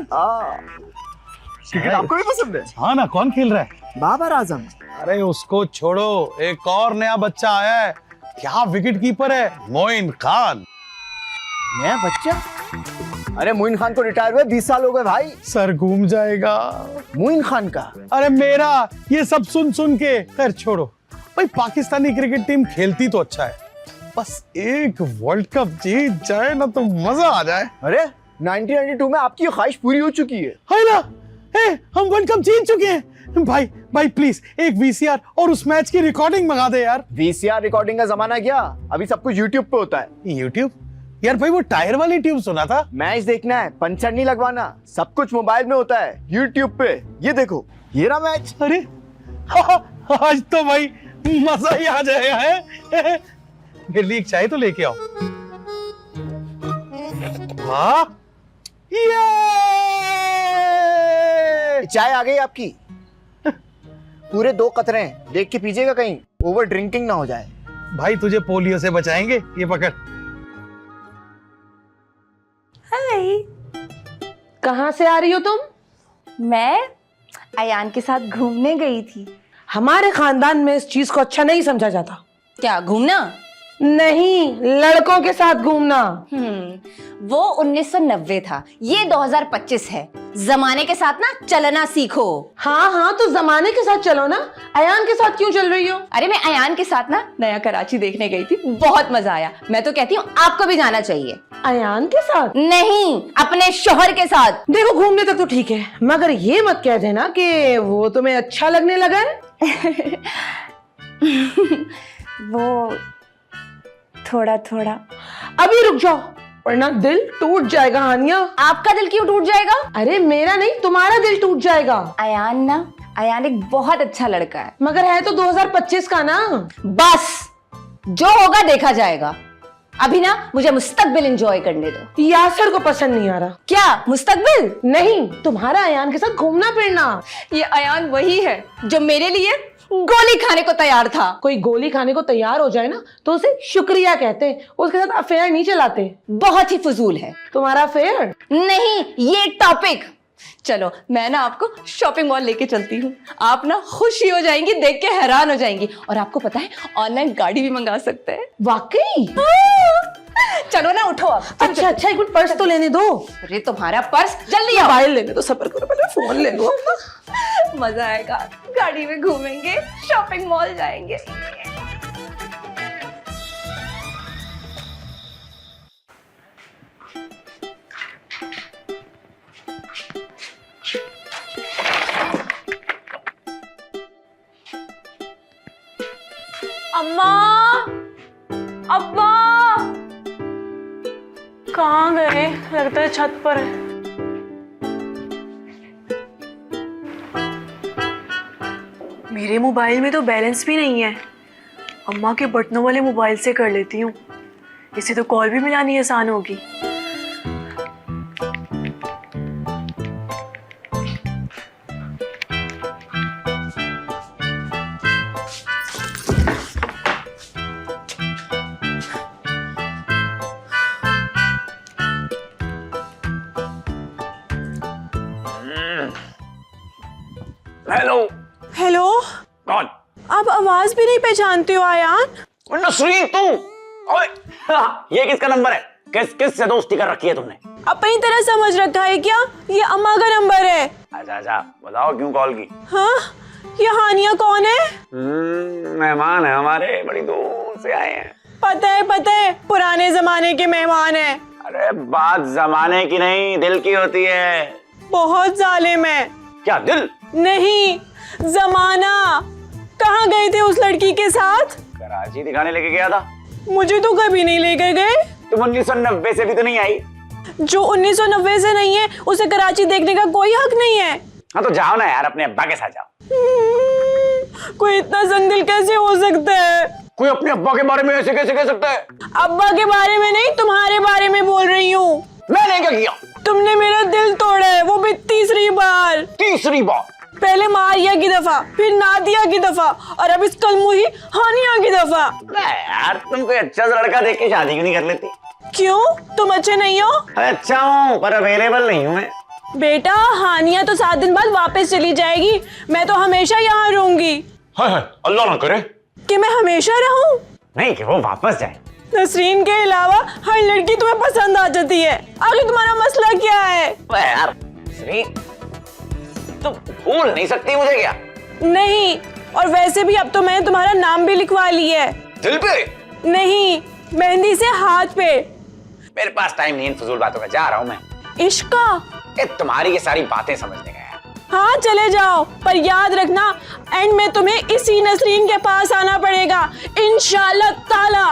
क्रिकेट आपको भी पसंद है?
हाँ ना, कौन खेल रहा है?
बाबर आजम।
अरे उसको छोड़ो, एक और नया बच्चा आया है। क्या विकेट कीपर है, मोइन खान।
नया बच्चा? अरे मोइन खान को रिटायर हुए 20 साल हो गए भाई।
सर घूम जाएगा
मोइन खान का।
अरे मेरा ये सब सुन सुन के, खैर छोड़ो भाई। पाकिस्तानी क्रिकेट टीम खेलती तो अच्छा है, बस एक वर्ल्ड कप जीत जाए ना तो मजा आ जाए।
अरे 1992 में आपकी ख्वाहिश पूरी हो चुकी है।
है ना? हम वर्ल्ड कप जीत चुके हैं। भाई प्लीज एक वीसीआर और उस मैच की रिकॉर्डिंग मंगा दे यार।
वीसीआर रिकॉर्डिंग का जमाना क्या, अभी सब कुछ यूट्यूब पे होता है।
यूट्यूब? यार भाई वो टायर वाली ट्यूब सुना था।
मैच देखना है, पंचर नहीं लगवाना, सब कुछ मोबाइल में होता है यूट्यूब पे। ये देखो, ये रहा मैच।
अरे आज तो भाई मजा ही आ जाएगा है। मेरे लिए एक चाय तो लेके आओ। हाँ, ये
चाय आ गई आपकी। पूरे 2 कतरे हैं, देख के पीजिएगा कहीं ओवर ड्रिंकिंग ना हो जाए।
भाई तुझे पोलियो से बचाएंगे, ये पकड़।
हाय, कहाँ से आ रही हो तुम?
मैं अयान के साथ घूमने गई थी।
हमारे खानदान में इस चीज को अच्छा नहीं समझा जाता।
क्या घूमना?
नहीं, लड़कों के साथ घूमना।
वो 1990 था, ये 2025 है। जमाने के साथ ना चलना सीखो।
हाँ तो जमाने के साथ चलो ना। अयान के साथ क्यों चल रही हो?
अरे मैं अयान के साथ ना नया कराची देखने गई थी, बहुत मजा आया। मैं तो कहती हूँ आपको भी जाना चाहिए।
अयान के साथ?
नहीं, अपने शोहर के साथ।
देखो घूमने तक तो ठीक है, मगर ये मत कह देना कि वो तुम्हें अच्छा लगने लगा है।
वो थोड़ा थोड़ा।
अभी रुक जाओ, वरना दिल टूट जाएगा। हानिया,
आपका दिल क्यों टूट जाएगा?
अरे मेरा नहीं, तुम्हारा दिल टूट जाएगा।
अयान एक बहुत अच्छा लड़का है,
मगर है तो 2025 का ना।
बस जो होगा देखा जाएगा। अभी ना मुझे मुस्तकबिल एंजॉय करने दो।
यासर को पसंद नहीं आ रहा।
क्या मुस्तकबिल?
नहीं, तुम्हारा अयान के साथ घूमना फिरना।
ये अयान वही है जो मेरे लिए गोली खाने को तैयार था।
कोई गोली खाने को तैयार हो जाए ना तो उसे शुक्रिया कहते हैं, उसके साथ अफेयर नहीं चलाते।
बहुत ही फजूल है
तुम्हारा अफेयर।
नहीं, ये टॉपिक। चलो मैं ना आपको शॉपिंग मॉल लेके चलती हूँ, आप ना खुशी हो जाएंगी, देख के हैरान हो जाएंगी। और आपको पता है ऑनलाइन गाड़ी भी मंगा सकते हैं।
वाकई?
चलो ना, उठो आप।
अच्छा अच्छा, एक मिनट पर्स तो लेने दो।
अरे तुम्हारा पर्स, जल्दी आओ।
मोबाइल लेने दो, सब्र करो, पहले फोन ले लो।
मजा आएगा, गाड़ी में घूमेंगे, शॉपिंग मॉल जाएंगे।
अम्मा, अब्बा, कहाँ गए? लगता है छत पर है। मेरे मोबाइल में तो बैलेंस भी नहीं है। अम्मा के बटनों वाले मोबाइल से कर लेती हूँ, इससे तो कॉल भी मिलानी आसान होगी।
हेलो।
हेलो,
कौन?
आप आवाज भी नहीं पहचानते हो आयान?
नसरीन तू? ओए, ये किसका नंबर है? किस से दोस्ती कर रखी है तुमने?
अपनी तरह समझ रखा है क्या? ये अम्मा का नंबर है।
अच्छा अच्छा, बताओ क्यों कॉल की?
हाँ, ये हानिया कौन है?
मेहमान है हमारे, बड़ी दूर से आए हैं।
पता है, पुराने जमाने के मेहमान है।
अरे बात जमाने की नहीं, दिल की होती है।
बहुत जालिम है।
क्या दिल?
नहीं, जमाना। कहाँ गए थे उस लड़की के साथ?
कराची दिखाने लेके गया था।
मुझे तो कभी नहीं लेकर गए।
तुम 1990 से भी तो नहीं आई।
जो 1990 से नहीं है उसे कराची देखने का कोई हक नहीं है।
हाँ तो जाओ ना यार, अपने अब्बा के साथ जाओ।
कोई इतना जंगल कैसे हो सकता है?
कोई अपने अब्बा के बारे में ऐसे कैसे कह सकता है?
अब्बा के बारे में नहीं, तुम्हारे बारे में बोल रही हूँ।
मैंने क्या किया?
तुमने मेरा दिल तोड़ा है, वो भी तीसरी बार।
तीसरी बार?
पहले मारिया की दफा, फिर नादिया की दफा, और अब इस कलमुही हानिया की दफा।
यार तुम कोई अच्छा सा लड़का देख के शादी क्यों नहीं कर लेती?
क्यों, तुम अच्छे नहीं हो?
अच्छा हूँ पर अवेलेबल नहीं हूँ मैं।
बेटा, हानिया तो 7 दिन बाद वापस चली जाएगी, मैं तो हमेशा यहाँ रहूंगी।
हाय अल्लाह ना करे
कि मैं हमेशा रहूं?
नहीं, कि वो वापस जाए।
नसरीन के अलावा हर लड़की तुम्हें पसंद आ जाती है, आखिर तुम्हारा मसला क्या है?
यार नसरीन, तुम भूल नहीं सकती मुझे क्या?
नहीं, और वैसे भी अब तो मैंने तुम्हारा नाम भी लिखवा लिया है।
दिल पे?
नहीं, मेहंदी से हाथ पे।
मेरे पास टाइम नहीं इन फजूल बातों का, जा रहा हूँ मैं।
इश्क का?
तुम्हारी ये सारी बातें समझने गया।
हाँ चले जाओ, पर याद रखना एंड में तुम्हें इसी नसरीन के पास आना पड़ेगा, इंशाल्लाह ताला।